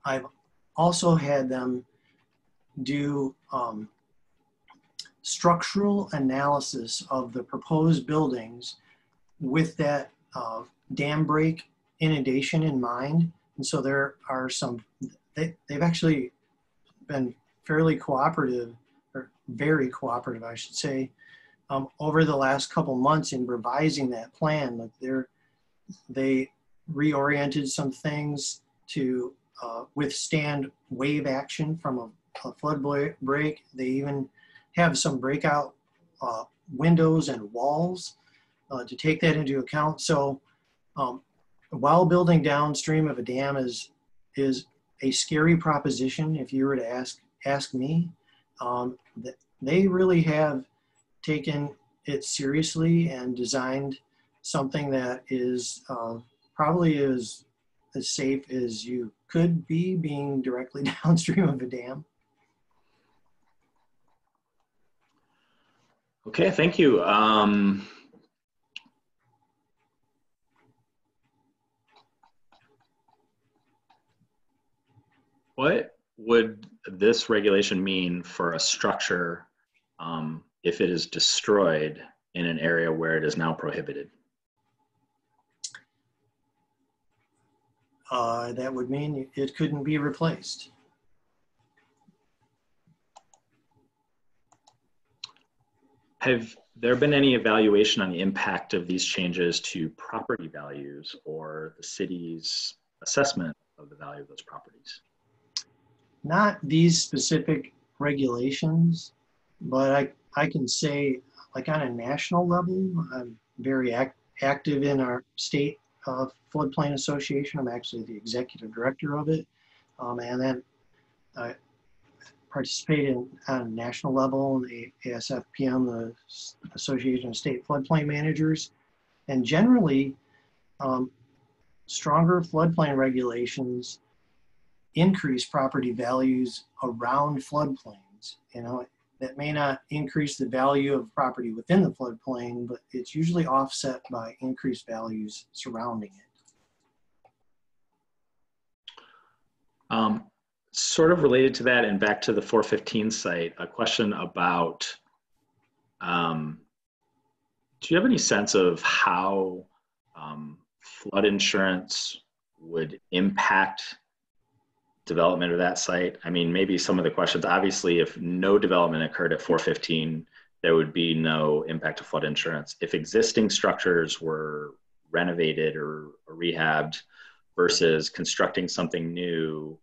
I've also had them do structural analysis of the proposed buildings with that dam break inundation in mind. And so there are some, they've actually been fairly cooperative, or very cooperative, I should say, over the last couple months in revising that plan. Like they reoriented some things to withstand wave action from a flood break. They even have some breakout windows and walls to take that into account. So while building downstream of a dam is a scary proposition, if you were to ask me, they really have taken it seriously and designed something that is probably as safe as you could be, being directly downstream of a dam. Okay, thank you. What would this regulation mean for a structure if it is destroyed in an area where it is now prohibited? That would mean it couldn't be replaced. Have there been any evaluation on the impact of these changes to property values or the city's assessment of the value of those properties? Not these specific regulations, but I can say, like on a national level, I'm very active in our state floodplain association. I'm actually the executive director of it. And then I participate on a national level in the ASFPM, the Association of State Floodplain Managers. And generally, stronger floodplain regulations increase property values around floodplains. You know, that may not increase the value of property within the floodplain, but it's usually offset by increased values surrounding it. Sort of related to that and back to the 415 site, a question about, do you have any sense of how flood insurance would impact development of that site? I mean, maybe some of the questions, obviously, if no development occurred at 415, there would be no impact to flood insurance. If existing structures were renovated or rehabbed versus constructing something new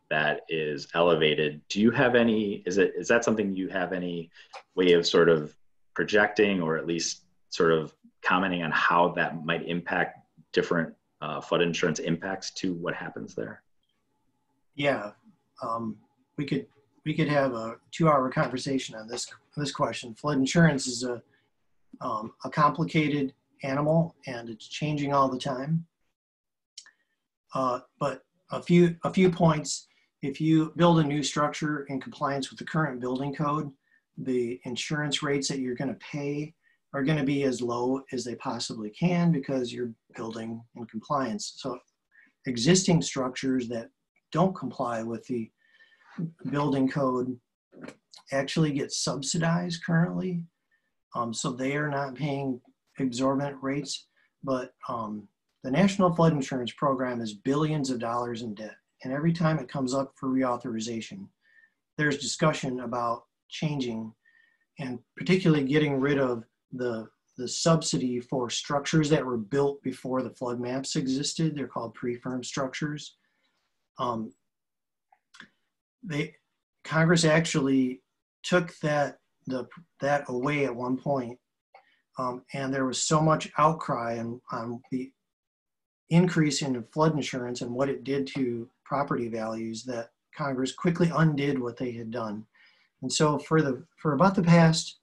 that is elevated, do you have any, is that something you have any way of sort of projecting or at least sort of commenting on how that might impact different flood insurance impacts to what happens there? Yeah, we could have a 2-hour conversation on this question. Flood insurance is a complicated animal, and it's changing all the time. But a few points. If you build a new structure in compliance with the current building code, the insurance rates that you're going to pay are going to be as low as they possibly can because you're building in compliance. So existing structures that don't comply with the building code actually get subsidized currently. So they are not paying exorbitant rates, but the National Flood Insurance Program is billions of dollars in debt. And every time it comes up for reauthorization, there's discussion about changing and particularly getting rid of the subsidy for structures that were built before the flood maps existed. They're called pre-firm structures. Congress actually took that away at one point, and there was so much outcry on the increase in flood insurance and what it did to property values that Congress quickly undid what they had done. And so for about the past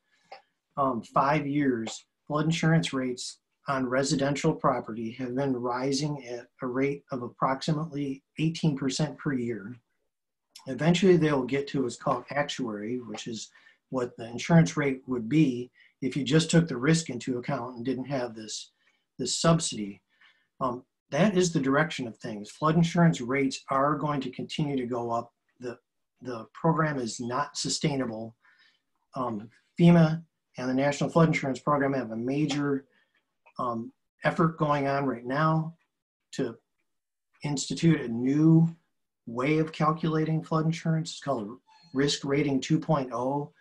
5 years, flood insurance rates on residential property have been rising at a rate of approximately 18% per year. Eventually they'll get to what's called actuary, which is what the insurance rate would be if you just took the risk into account and didn't have this this subsidy, that is the direction of things. Flood insurance rates are going to continue to go up. The program is not sustainable. FEMA and the National Flood Insurance Program have a major effort going on right now to institute a new way of calculating flood insurance. It's called Risk Rating 2.0,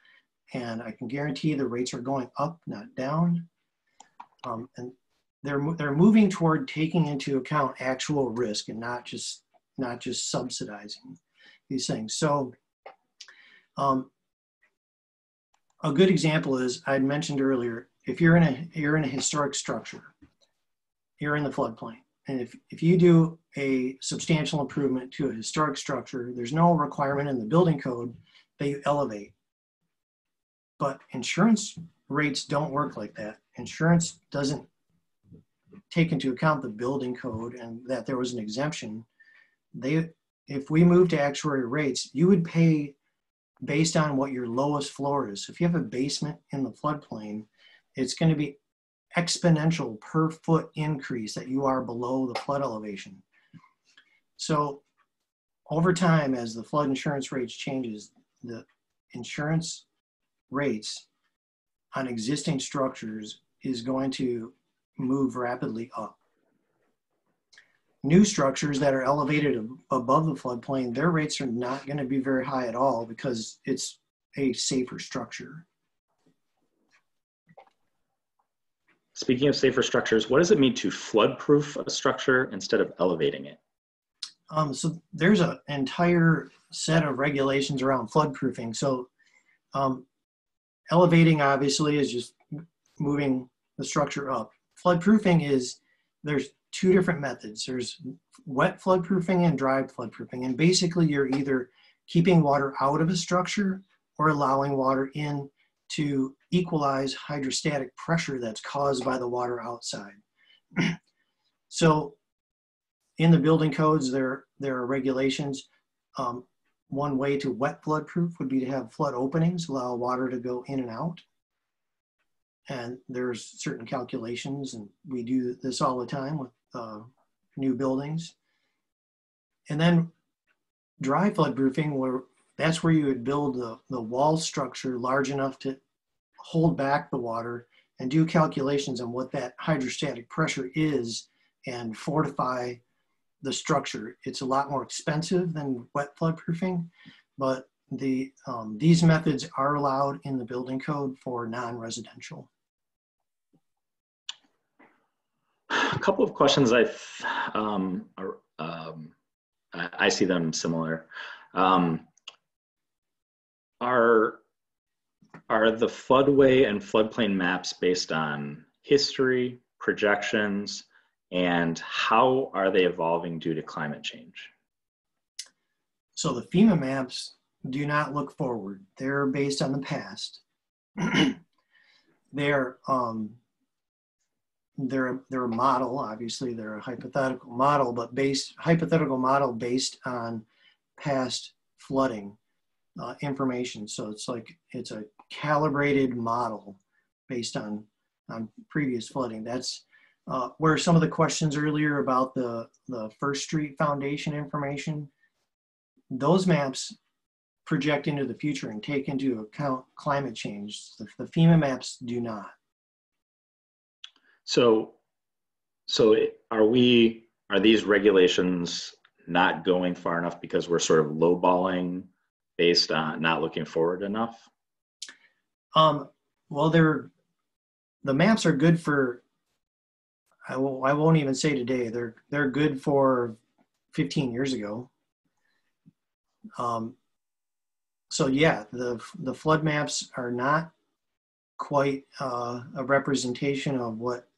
and I can guarantee the rates are going up, not down. And they're moving toward taking into account actual risk and not just subsidizing these things. So a good example is, I'd mentioned earlier, if you're in a historic structure, you're in the floodplain. And if you do a substantial improvement to a historic structure, there's no requirement in the building code that you elevate. But insurance rates don't work like that. Insurance doesn't take into account the building code and that there was an exemption. If we move to actuary rates, you would pay based on what your lowest floor is. So if you have a basement in the floodplain, it's going to be exponential per foot increase that you are below the flood elevation. So over time, as the flood insurance rates changes, the insurance rates on existing structures is going to move rapidly up. New structures that are elevated above the floodplain, their rates are not going to be very high at all because it's a safer structure. Speaking of safer structures, what does it mean to flood-proof a structure instead of elevating it? So there's an entire set of regulations around floodproofing. So elevating obviously is just moving the structure up. Floodproofing is, there's two different methods. There's wet floodproofing and dry floodproofing. And basically you're either keeping water out of a structure or allowing water in to equalize hydrostatic pressure that's caused by the water outside. So in the building codes, there are regulations. One way to wet floodproof would be to have flood openings, allow water to go in and out. And there's certain calculations, and we do this all the time with new buildings. And then dry floodproofing, that's where you would build the wall structure large enough to hold back the water and do calculations on what that hydrostatic pressure is and fortify the structure. It's a lot more expensive than wet floodproofing, but these methods are allowed in the building code for non-residential. A couple of questions I see them similar. Are the floodway and floodplain maps based on history, projections, and how are they evolving due to climate change? So the FEMA maps do not look forward. They're based on the past. They're a model, obviously they're a hypothetical model, but hypothetical model based on past flooding information. So it's a calibrated model based on previous flooding. That's where some of the questions earlier about the First Street Foundation information, those maps project into the future and take into account climate change. The FEMA maps do not. So are these regulations not going far enough because we're sort of lowballing based on not looking forward enough? Well, the maps are good for, I won't even say today, they're good for 15 years ago. So yeah, the flood maps are not quite a representation of what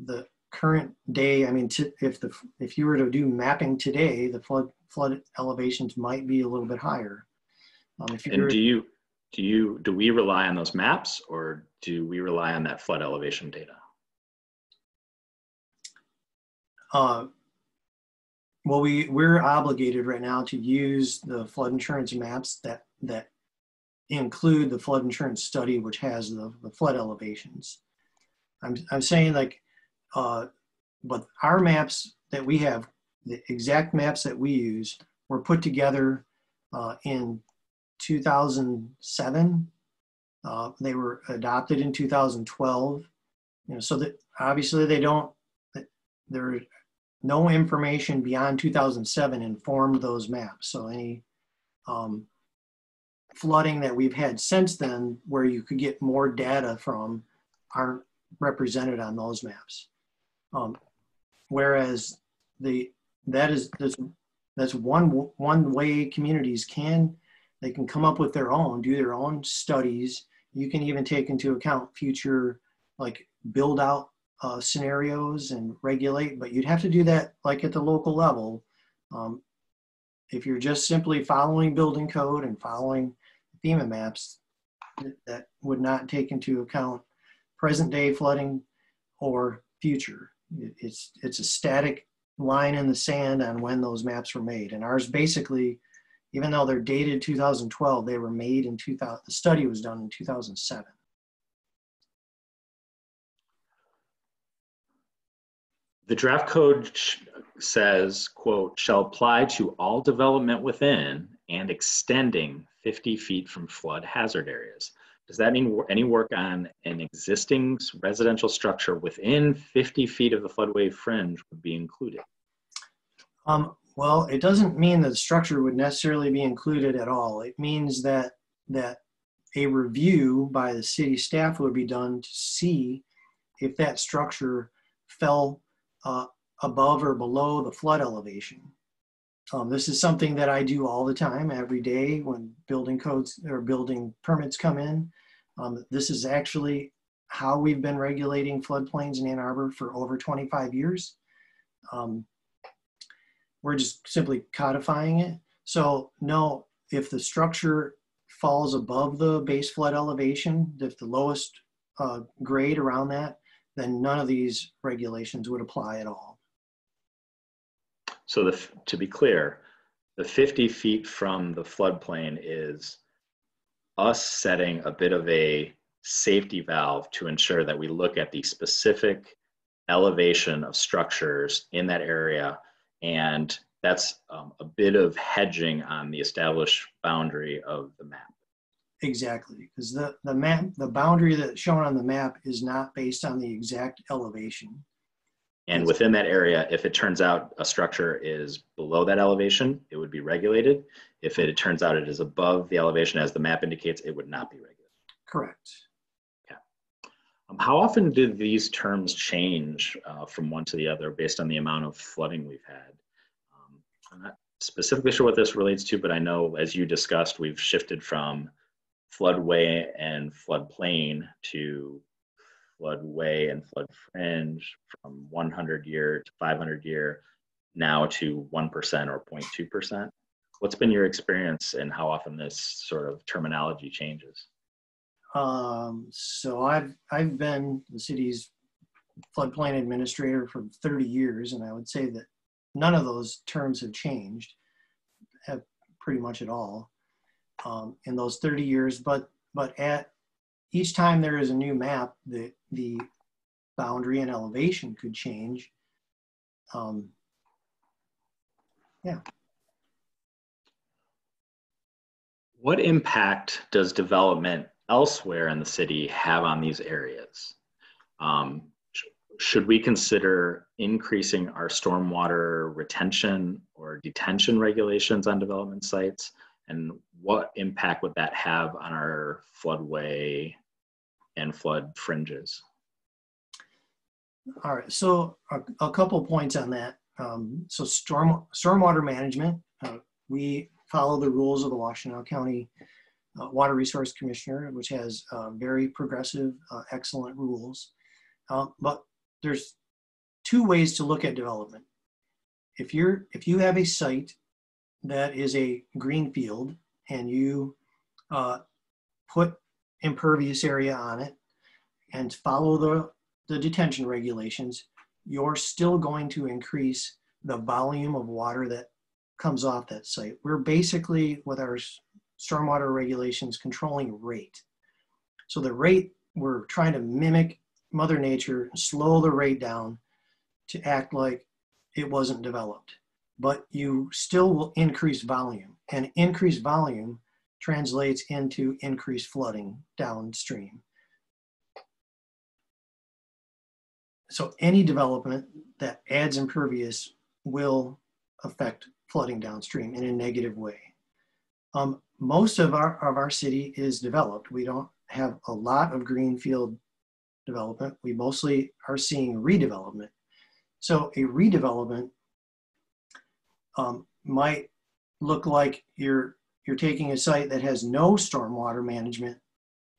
the current day. I mean, if you were to do mapping today, the flood elevations might be a little bit higher. Do we rely on those maps, or do we rely on that flood elevation data? Well, we're obligated right now to use the flood insurance maps that include the flood insurance study, which has the flood elevations. I'm saying, like, But our maps that we have, the exact maps that we use, were put together in 2007. They were adopted in 2012. So that obviously there no information beyond 2007 informed those maps. So any flooding that we've had since then, where you could get more data from, aren't represented on those maps. Whereas that's one way communities they can come up with do their own studies. You can even take into account future, like, build out scenarios and regulate, but you'd have to do that like at the local level. If you're just simply following building code and following FEMA maps, that would not take into account present day flooding or future. It's a static line in the sand on when those maps were made. And ours basically, even though they're dated 2012, they were made in 2000. The study was done in 2007. The draft code says, quote, shall apply to all development within and extending 50 feet from flood hazard areas. Does that mean any work on an existing residential structure within 50 feet of the floodway fringe would be included? Well, it doesn't mean that the structure would necessarily be included at all. It means that a review by the city staff would be done to see if that structure fell above or below the flood elevation. This is something that I do all the time, every day, when building codes or building permits come in. This is actually how we've been regulating floodplains in Ann Arbor for over 25 years. We're just simply codifying it. So no, if the structure falls above the base flood elevation, if the lowest grade around that, then none of these regulations would apply at all. So to be clear, the 50 feet from the floodplain is us setting a bit of a safety valve to ensure that we look at the specific elevation of structures in that area. And that's a bit of hedging on the established boundary of the map. Exactly, because the boundary that's shown on the map is not based on the exact elevation. And within that area, if it turns out a structure is below that elevation, it would be regulated. If it turns out it is above the elevation as the map indicates, it would not be regulated. Correct. Yeah. How often do these terms change from one to the other based on the amount of flooding we've had? I'm not specifically sure what this relates to, but I know, as you discussed, we've shifted from floodway and floodplain to floodway and flood fringe, from 100 year to 500 year, now to 1% or 0.2%. What's been your experience and how often this sort of terminology changes? So I've been the city's floodplain administrator for 30 years, and I would say that none of those terms have changed, pretty much at all, in those 30 years. But at each time there is a new map, the boundary and elevation could change. Yeah. What impact does development elsewhere in the city have on these areas? Should we consider increasing our stormwater retention or detention regulations on development sites? And what impact would that have on our floodway and flood fringes? All right, so a couple points on that. So stormwater management, we follow the rules of the Washtenaw County Water Resource Commissioner, which has very progressive, excellent rules. But there's two ways to look at development. If you have a site that is a green field and you put impervious area on it and follow the detention regulations, you're still going to increase the volume of water that comes off that site. We're basically, with our stormwater regulations, controlling rate. So the rate, we're trying to mimic Mother Nature slow the rate down to act like it wasn't developed. But you still will increase volume, and increased volume translates into increased flooding downstream. So any development that adds impervious will affect flooding downstream in a negative way. Most of our city is developed. We don't have a lot of greenfield development. We mostly are seeing redevelopment. So a redevelopment might look like you're taking a site that has no stormwater management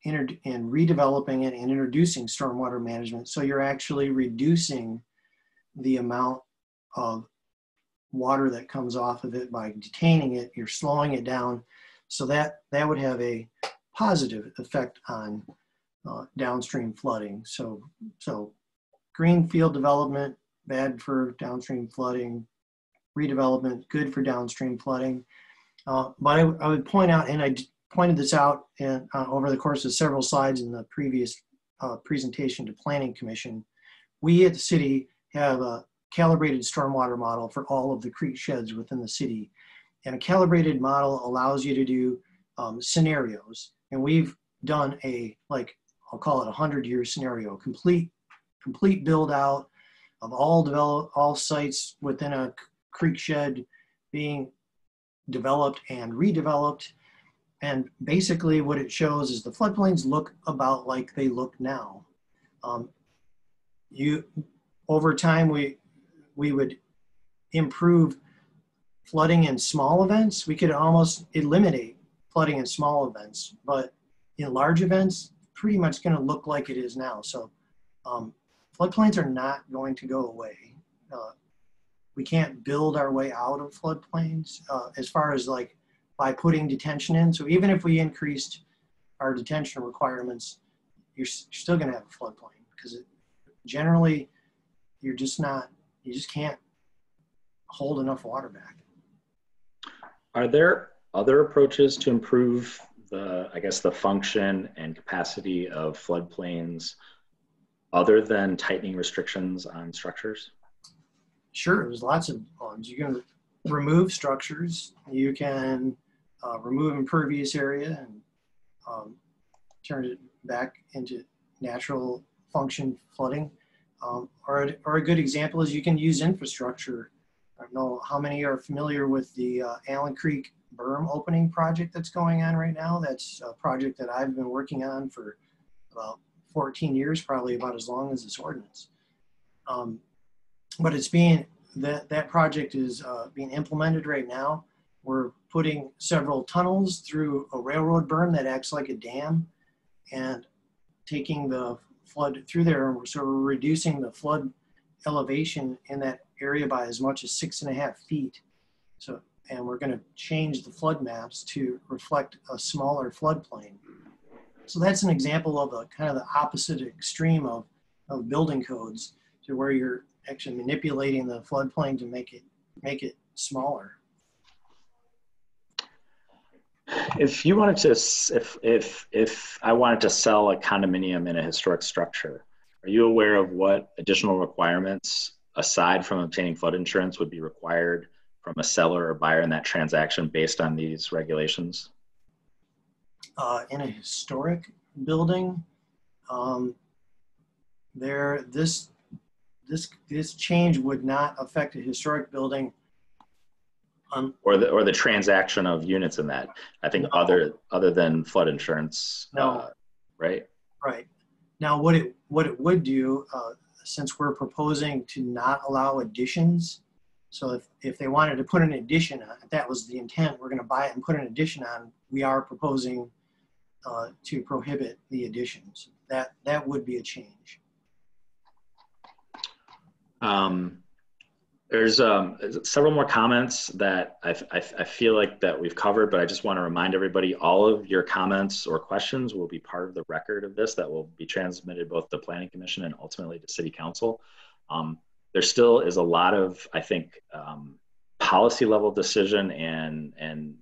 and redeveloping it and introducing stormwater management. So you're actually reducing the amount of water that comes off of it by detaining it. You're slowing it down. So that would have a positive effect on downstream flooding. So greenfield development, bad for downstream flooding. Redevelopment, good for downstream flooding. But I would point out, and I pointed this out over the course of several slides in the previous presentation to Planning Commission, we at the city have a calibrated stormwater model for all of the creek sheds within the city. And a calibrated model allows you to do scenarios. And we've done I'll call it a 100-year scenario, complete build out of all sites within a creek shed being developed and redeveloped. And basically what it shows is the floodplains look about like they look now. Over time, we would improve flooding in small events. We could almost eliminate flooding in small events, but in large events, pretty much going to look like it is now. So floodplains are not going to go away. We can't build our way out of floodplains as far as like by putting detention in. So even if we increased our detention requirements, you're still going to have a floodplain because generally you just can't hold enough water back. Are there other approaches to improve the function and capacity of floodplains other than tightening restrictions on structures? Sure, there's lots of ones. You can remove structures. You can remove impervious area and turn it back into natural function flooding. Or a good example is you can use infrastructure. I don't know how many are familiar with the Allen Creek berm opening project that's going on right now. That's a project that I've been working on for about 14 years, probably about as long as this ordinance. But that project is being implemented right now. We're putting several tunnels through a railroad berm that acts like a dam and taking the flood through there. So we're reducing the flood elevation in that area by as much as 6.5 feet. And we're going to change the flood maps to reflect a smaller floodplain. So that's an example of a kind of the opposite extreme of building codes, to where you're actually manipulating the floodplain to make it smaller. If you wanted to, if I wanted to sell a condominium in a historic structure, are you aware of what additional requirements aside from obtaining flood insurance would be required from a seller or buyer in that transaction based on these regulations? In a historic building, this change would not affect a historic building. Or the transaction of units in that. I think no. other than flood insurance. No. Right. Right. Now, what it would do, since we're proposing to not allow additions. So if they wanted to put an addition on, if that was the intent, we're going to buy it and put an addition on, we are proposing to prohibit the additions. That would be a change. There's several more comments that I feel like that we've covered, but I just want to remind everybody, all of your comments or questions will be part of the record of this that will be transmitted both to Planning Commission and ultimately to City Council. There still is a lot of, I think, policy level decision and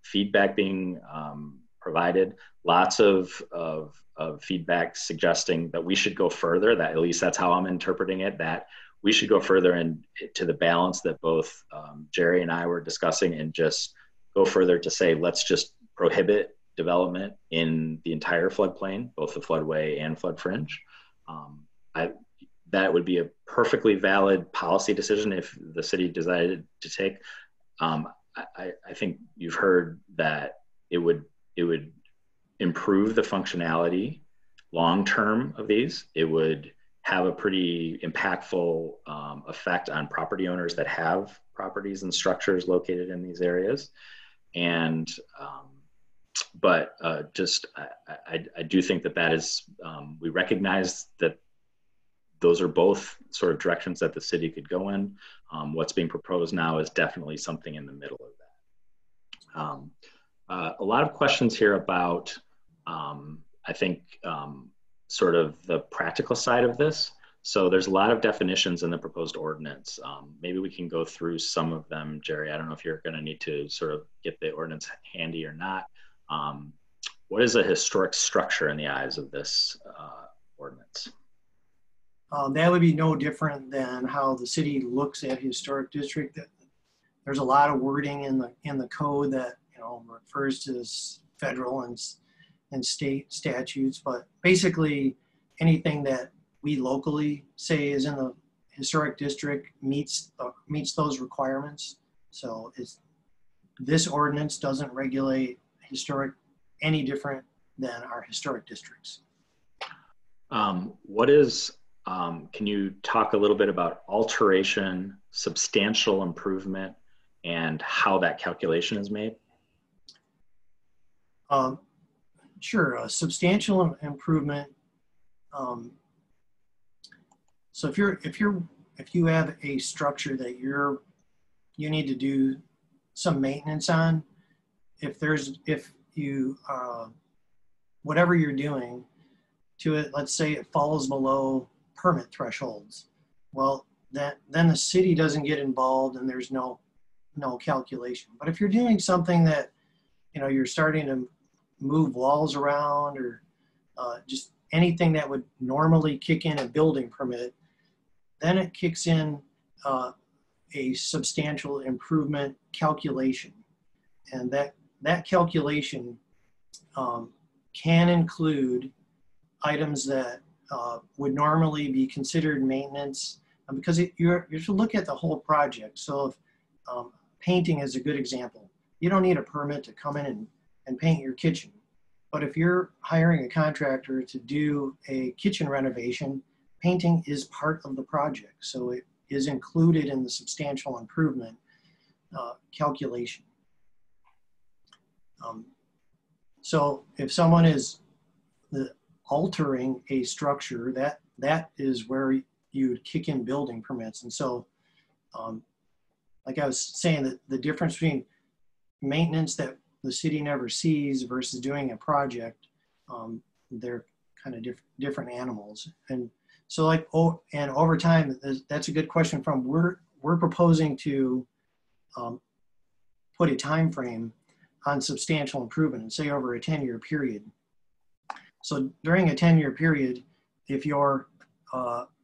feedback being provided. Lots of feedback suggesting that we should go further, that at least that's how I'm interpreting it, that we should go further into the balance that both Jerry and I were discussing, and just go further to say, let's just prohibit development in the entire floodplain, both the floodway and flood fringe. That would be a perfectly valid policy decision if the city decided to take. I think you've heard that it would improve the functionality long-term of these. It would have a pretty impactful effect on property owners that have properties and structures located in these areas. And, but I do think that is, we recognize that those are both sort of directions that the city could go in. What's being proposed now is definitely something in the middle of that. A lot of questions here about, I think, sort of the practical side of this. So there's a lot of definitions in the proposed ordinance. Maybe we can go through some of them, Jerry. I don't know if you're going to need to sort of get the ordinance handy or not. What is a historic structure in the eyes of this ordinance? That would be no different than how the city looks at historic district. There's a lot of wording in the code that refers to federal and state statutes, but basically anything that we locally say is in the historic district meets those requirements. So this ordinance doesn't regulate historic any different than our historic districts. Can you talk a little bit about alteration, substantial improvement, and how that calculation is made? Sure, a substantial improvement. So if you have a structure that you need to do some maintenance on, if you whatever you're doing to it, let's say it falls below permit thresholds, well, then the city doesn't get involved and there's no calculation. But if you're doing something that you're starting to move walls around, or just anything that would normally kick in a building permit, then it kicks in a substantial improvement calculation. And that calculation can include items that would normally be considered maintenance, because you should look at the whole project. So if painting is a good example, you don't need a permit to come in and paint your kitchen. But if you're hiring a contractor to do a kitchen renovation, painting is part of the project. So it is included in the substantial improvement calculation. So if someone is altering a structure, that is where you would kick in building permits. And so, like I was saying, that the difference between maintenance that the city never sees versus doing a project, they're kind of different animals. And so, and over time, that's a good question. We're proposing to put a time frame on substantial improvement, and say over a 10-year period. So during a 10-year period, if you're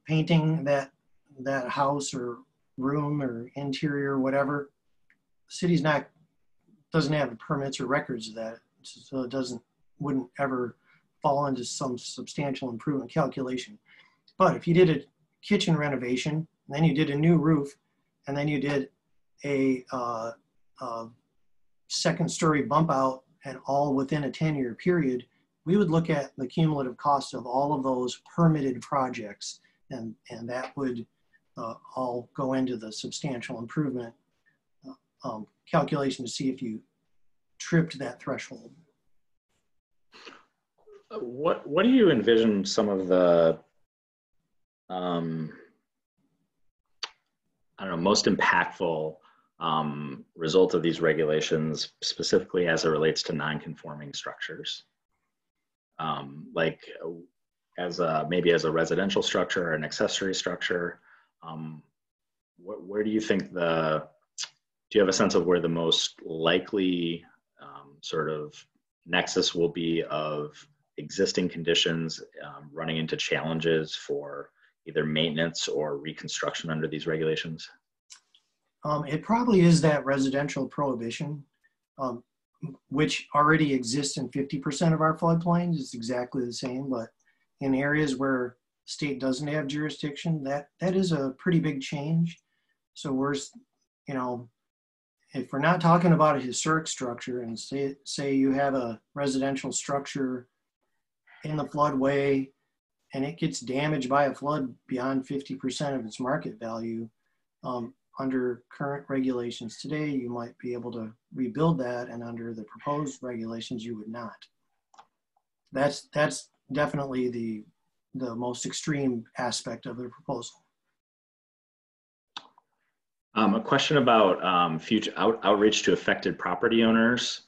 painting that house or room or interior or whatever, the city's doesn't have permits or records of that, so it wouldn't ever fall into some substantial improvement calculation. But if you did a kitchen renovation, and then you did a new roof, and then you did a second-story bump out, and all within a 10-year period, we would look at the cumulative cost of all of those permitted projects, and that would all go into the substantial improvement calculation to see if you tripped that threshold. What do you envision some of the most impactful result of these regulations, specifically as it relates to non-conforming structures? Like maybe as a residential structure or an accessory structure, where do you think do you have a sense of where the most likely sort of nexus will be of existing conditions running into challenges for either maintenance or reconstruction under these regulations? It probably is that residential prohibition, which already exists in 50% of our floodplains. It's exactly the same, but in areas where state doesn't have jurisdiction, that is a pretty big change. So we're, you know, if we're not talking about a historic structure and say you have a residential structure in the floodway and it gets damaged by a flood beyond 50% of its market value, under current regulations today, you might be able to rebuild that, and under the proposed regulations, you would not. That's definitely the most extreme aspect of the proposal. A question about future outreach to affected property owners.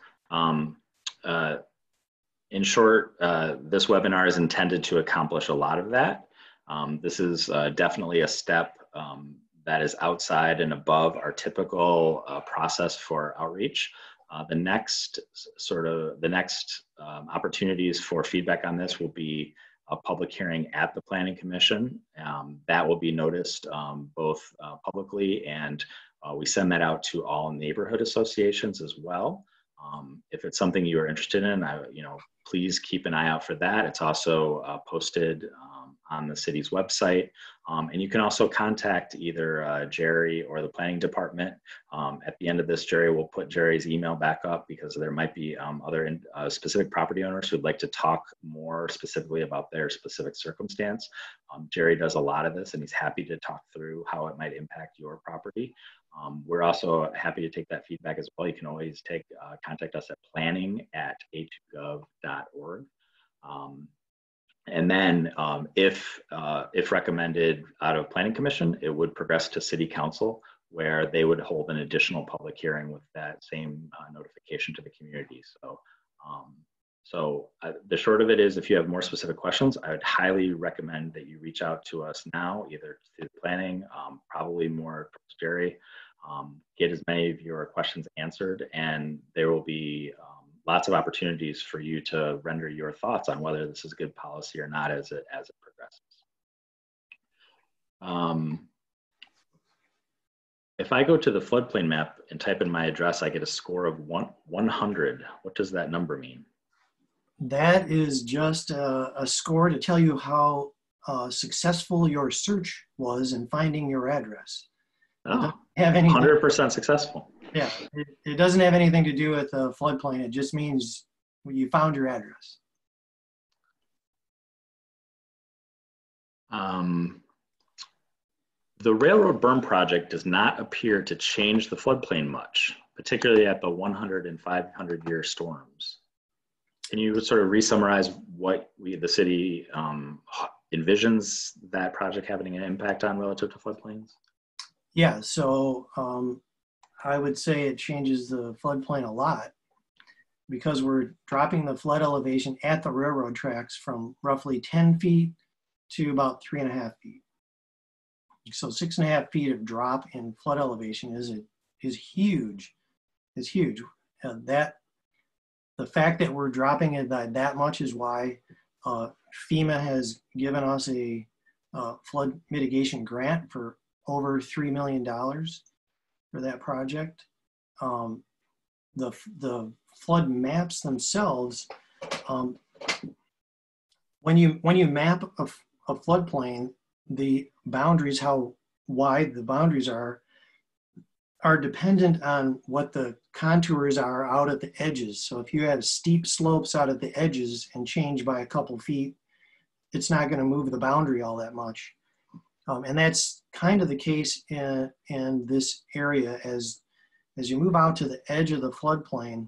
In short, this webinar is intended to accomplish a lot of that. This is definitely a step that is outside and above our typical process for outreach. The next opportunities for feedback on this will be a public hearing at the Planning Commission. That will be noticed both publicly, and we send that out to all neighborhood associations as well. If it's something you are interested in, please keep an eye out for that. It's also posted on the city's website. And you can also contact either Jerry or the planning department. At the end of this, Jerry will put Jerry's email back up because there might be other specific property owners who'd like to talk more specifically about their specific circumstance. Jerry does a lot of this and he's happy to talk through how it might impact your property. We're also happy to take that feedback as well. You can always contact us at planning@a2gov.org. And then if recommended out of Planning Commission, it would progress to City Council, where they would hold an additional public hearing with that same notification to the community. So the short of it is, if you have more specific questions, I would highly recommend that you reach out to us now, either to planning, probably more towards Jerry, get as many of your questions answered, and there will be lots of opportunities for you to render your thoughts on whether this is good policy or not as it progresses. If I go to the floodplain map and type in my address, I get a score of 100. What does that number mean? That is just a score to tell you how successful your search was in finding your address. Oh, have anything, 100% successful. Yeah, it doesn't have anything to do with the floodplain. It just means you found your address. The railroad berm project does not appear to change the floodplain much, particularly at the 100 and 500 year storms. Can you sort of re-summarize what the city envisions that project having an impact on relative to floodplains? Yeah, so I would say it changes the floodplain a lot because we're dropping the flood elevation at the railroad tracks from roughly 10 feet to about 3.5 feet. So 6.5 feet of drop in flood elevation is huge. It's huge. The fact that we're dropping it by that much is why FEMA has given us a flood mitigation grant for over $3 million for that project. The flood maps themselves, when you map a floodplain, the boundaries, how wide the boundaries are dependent on what the contours are out at the edges. So if you have steep slopes out at the edges and change by a couple feet, it's not going to move the boundary all that much. And that's kind of the case in this area as you move out to the edge of the floodplain,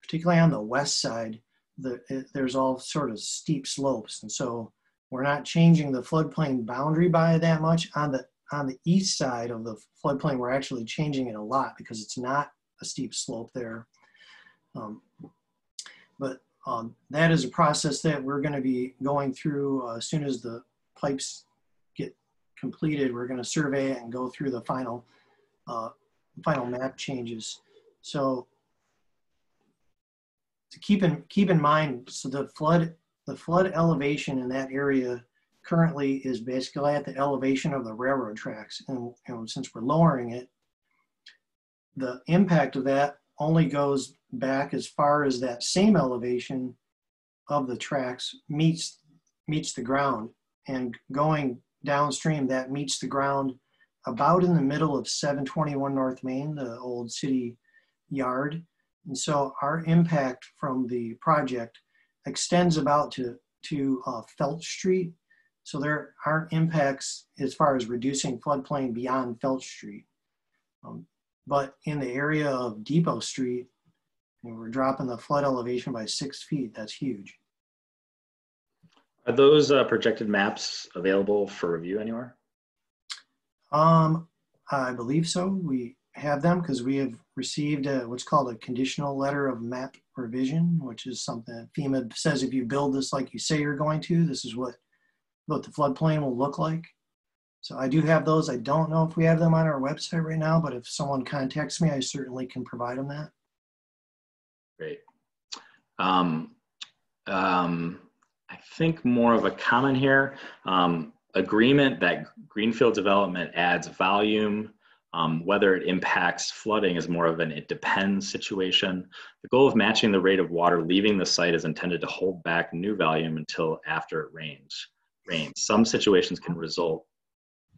particularly on the west side, there's all sort of steep slopes. And so we're not changing the floodplain boundary by that much. On the east side of the floodplain, we're actually changing it a lot because it's not a steep slope there. But that is a process that we're going to be going through as soon as the pipes get completed. We're going to survey it and go through the final map changes. So to keep in mind, so the flood elevation in that area currently is basically at the elevation of the railroad tracks. And since we're lowering it, the impact of that only goes back as far as that same elevation of the tracks meets the ground. And going downstream, that meets the ground about in the middle of 721 North Main, the old city yard. And so our impact from the project extends about to Felt Street. So there aren't impacts as far as reducing floodplain beyond Felt Street. But in the area of Depot Street, we're dropping the flood elevation by 6 feet. That's huge. Are those projected maps available for review anywhere? I believe so. We have them because we have received what's called a conditional letter of map revision, which is something that FEMA says if you build this like you say you're going to, this is what the floodplain will look like. So I do have those. I don't know if we have them on our website right now, but if someone contacts me, I certainly can provide them that. Great. I think more of a comment here. Agreement that greenfield development adds volume. Whether it impacts flooding is more of an it depends situation. The goal of matching the rate of water leaving the site is intended to hold back new volume until after it rains. Some situations can result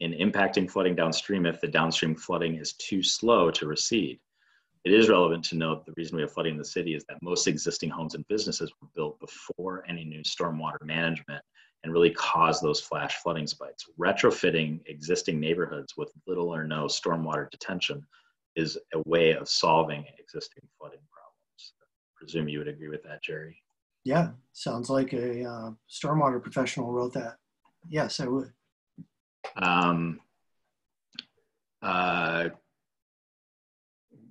in impacting flooding downstream if the downstream flooding is too slow to recede. It is relevant to note the reason we have flooding in the city is that most existing homes and businesses were built before any new stormwater management and really caused those flash flooding spikes. Retrofitting existing neighborhoods with little or no stormwater detention is a way of solving existing flooding problems. I presume you would agree with that, Jerry? Yeah, sounds like a stormwater professional wrote that. Yes, I would.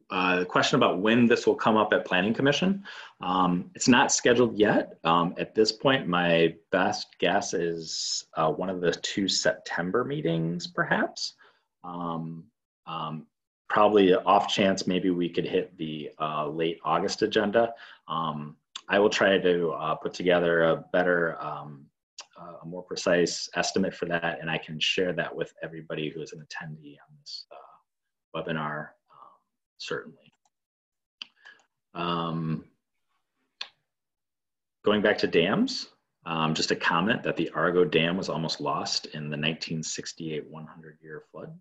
The question about when this will come up at Planning Commission. It's not scheduled yet. At this point, my best guess is one of the 2 September meetings, perhaps. Probably off chance, maybe we could hit the late August agenda. I will try to put together a better, a more precise estimate for that, and I can share that with everybody who is an attendee on this webinar. Certainly. Going back to dams, just a comment that the Argo Dam was almost lost in the 1968 100-year flood.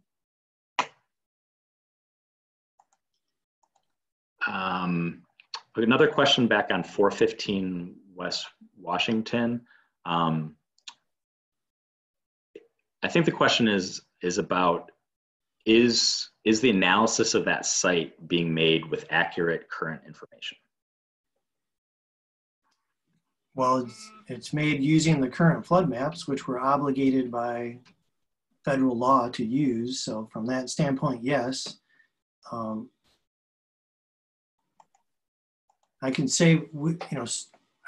Another question back on 415 West Washington. I think the question is about, is the analysis of that site being made with accurate current information? Well, it's made using the current flood maps, which we're obligated by federal law to use. So from that standpoint, yes. I can say,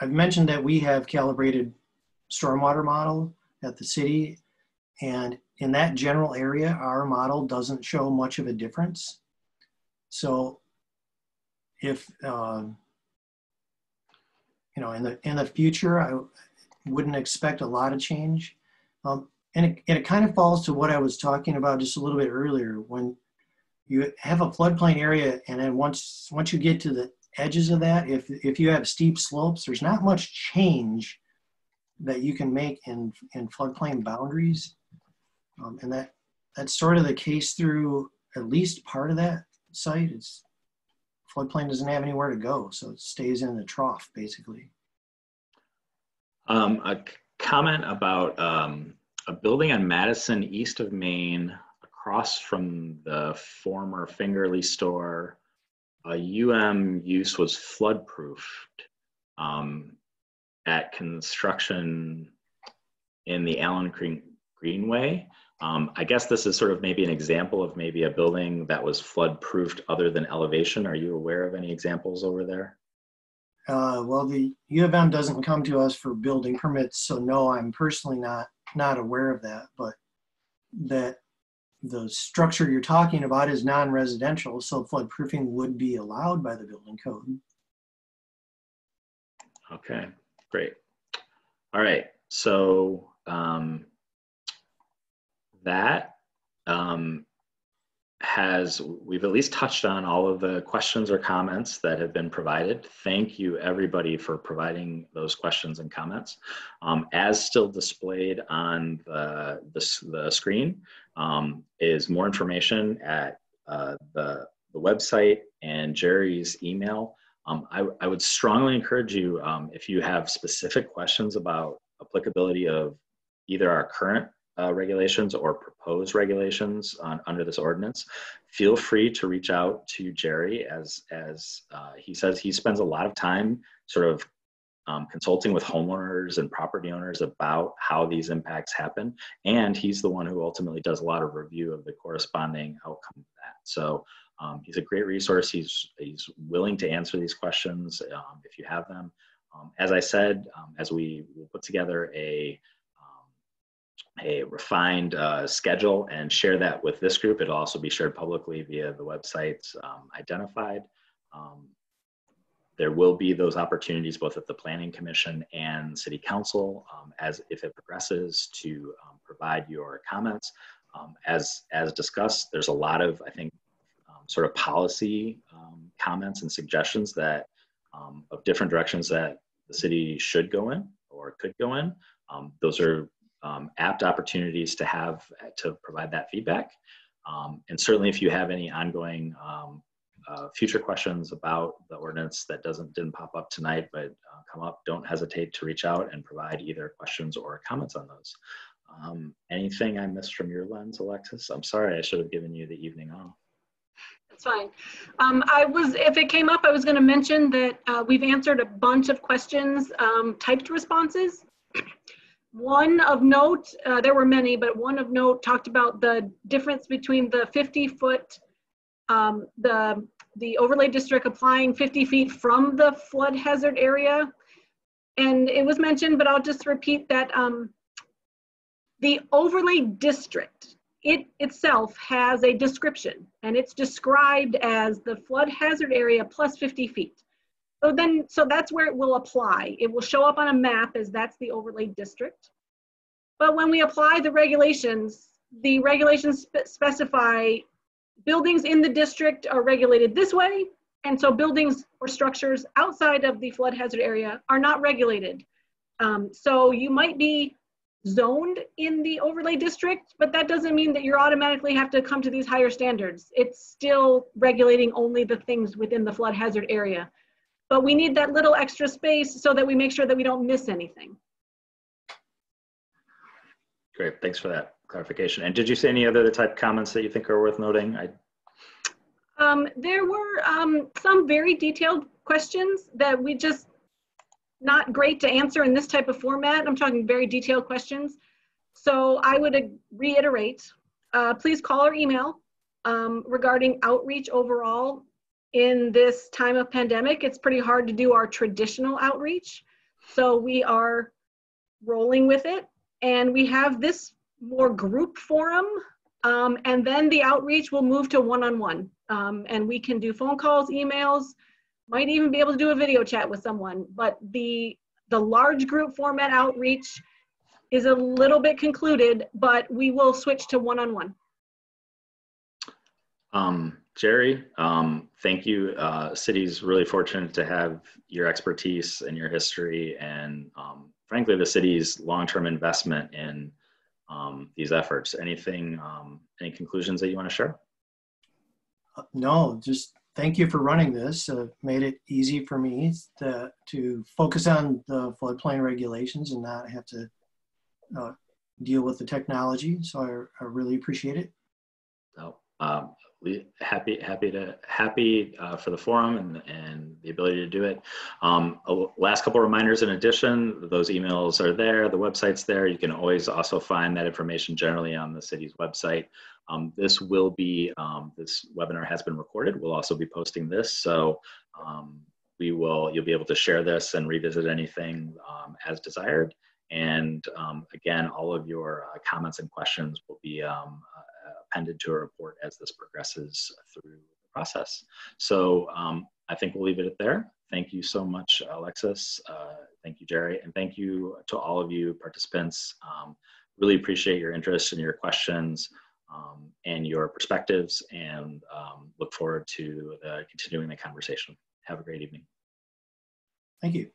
I've mentioned that we have calibrated stormwater model at the city, and in that general area, our model doesn't show much of a difference. So if, in the future, I wouldn't expect a lot of change. And it kind of falls to what I was talking about just a little bit earlier. When you have a floodplain area, and then once you get to the edges of that, if you have steep slopes, there's not much change that you can make in floodplain boundaries. And that's sort of the case through at least part of that site. It's floodplain doesn't have anywhere to go, so it stays in the trough basically. A comment about a building on Madison east of Maine, across from the former Fingerly store. A use was flood proofed at construction in the Allen Greenway. I guess this is sort of maybe an example of maybe a building that was flood proofed other than elevation. Are you aware of any examples over there? Well, the U of M doesn't come to us for building permits, so no, I'm personally not aware of that, but that the structure you're talking about is non-residential, so flood proofing would be allowed by the building code. Okay, great. All right, so we've at least touched on all of the questions or comments that have been provided. Thank you everybody for providing those questions and comments. As still displayed on the screen is more information at the website and Jerry's email. I would strongly encourage you, if you have specific questions about applicability of either our current regulations or proposed regulations under this ordinance, feel free to reach out to Jerry. As he says, he spends a lot of time sort of consulting with homeowners and property owners about how these impacts happen. And he's the one who ultimately does a lot of review of the corresponding outcome of that. So he's a great resource. He's willing to answer these questions if you have them. As I said, as we will put together a refined schedule and share that with this group, it'll also be shared publicly via the websites identified. There will be those opportunities both at the Planning Commission and City Council as if it progresses to provide your comments. As discussed, there's a lot of, I think, sort of policy comments and suggestions that of different directions that the city should go in or could go in. Those are apt opportunities to provide that feedback. And certainly if you have any ongoing future questions about the ordinance that didn't pop up tonight but come up, don't hesitate to reach out and provide either questions or comments on those. Anything I missed from your lens, Alexis? I'm sorry, I should have given you the evening off. That's fine. If it came up, I was going to mention that we've answered a bunch of questions, typed responses. One of note, there were many, but one of note talked about the difference between the 50-foot, the overlay district applying 50 feet from the flood hazard area. And it was mentioned, but I'll just repeat that the overlay district, it itself has a description, and it's described as the flood hazard area plus 50 feet. So that's where it will apply. It will show up on a map as that's the overlay district. But when we apply the regulations specify buildings in the district are regulated this way, and so buildings or structures outside of the flood hazard area are not regulated. So you might be zoned in the overlay district, but that doesn't mean that you automatically have to come to these higher standards. It's still regulating only the things within the flood hazard area. But we need that little extra space so that we make sure that we don't miss anything. Great, thanks for that clarification. And did you say any other type comments that you think are worth noting? There were some very detailed questions that we just not great to answer in this type of format. I'm talking very detailed questions. So I would reiterate, please call or email regarding outreach overall. In this time of pandemic, it's pretty hard to do our traditional outreach. So we are rolling with it. And we have this more group forum. And then the outreach will move to one-on-one. And we can do phone calls, emails, might even be able to do a video chat with someone. But the large group format outreach is a little bit concluded, but we will switch to one-on-one. Jerry, thank you. City's really fortunate to have your expertise and your history and frankly, the city's long-term investment in these efforts. Any conclusions that you want to share? No, just thank you for running this. Made it easy for me to focus on the floodplain regulations and not have to deal with the technology. So I really appreciate it. So, happy for the forum and the ability to do it. Last couple reminders in addition, those emails are there, the website's there. You can always also find that information generally on the city's website. This will be, this webinar has been recorded. We'll also be posting this. So you'll be able to share this and revisit anything as desired. And again, all of your comments and questions will be appended to a report as this progresses through the process. So I think we'll leave it at there. Thank you so much, Alexis. Thank you, Jerry, and thank you to all of you participants. Really appreciate your interest and your questions and your perspectives, and look forward to continuing the conversation. Have a great evening. Thank you.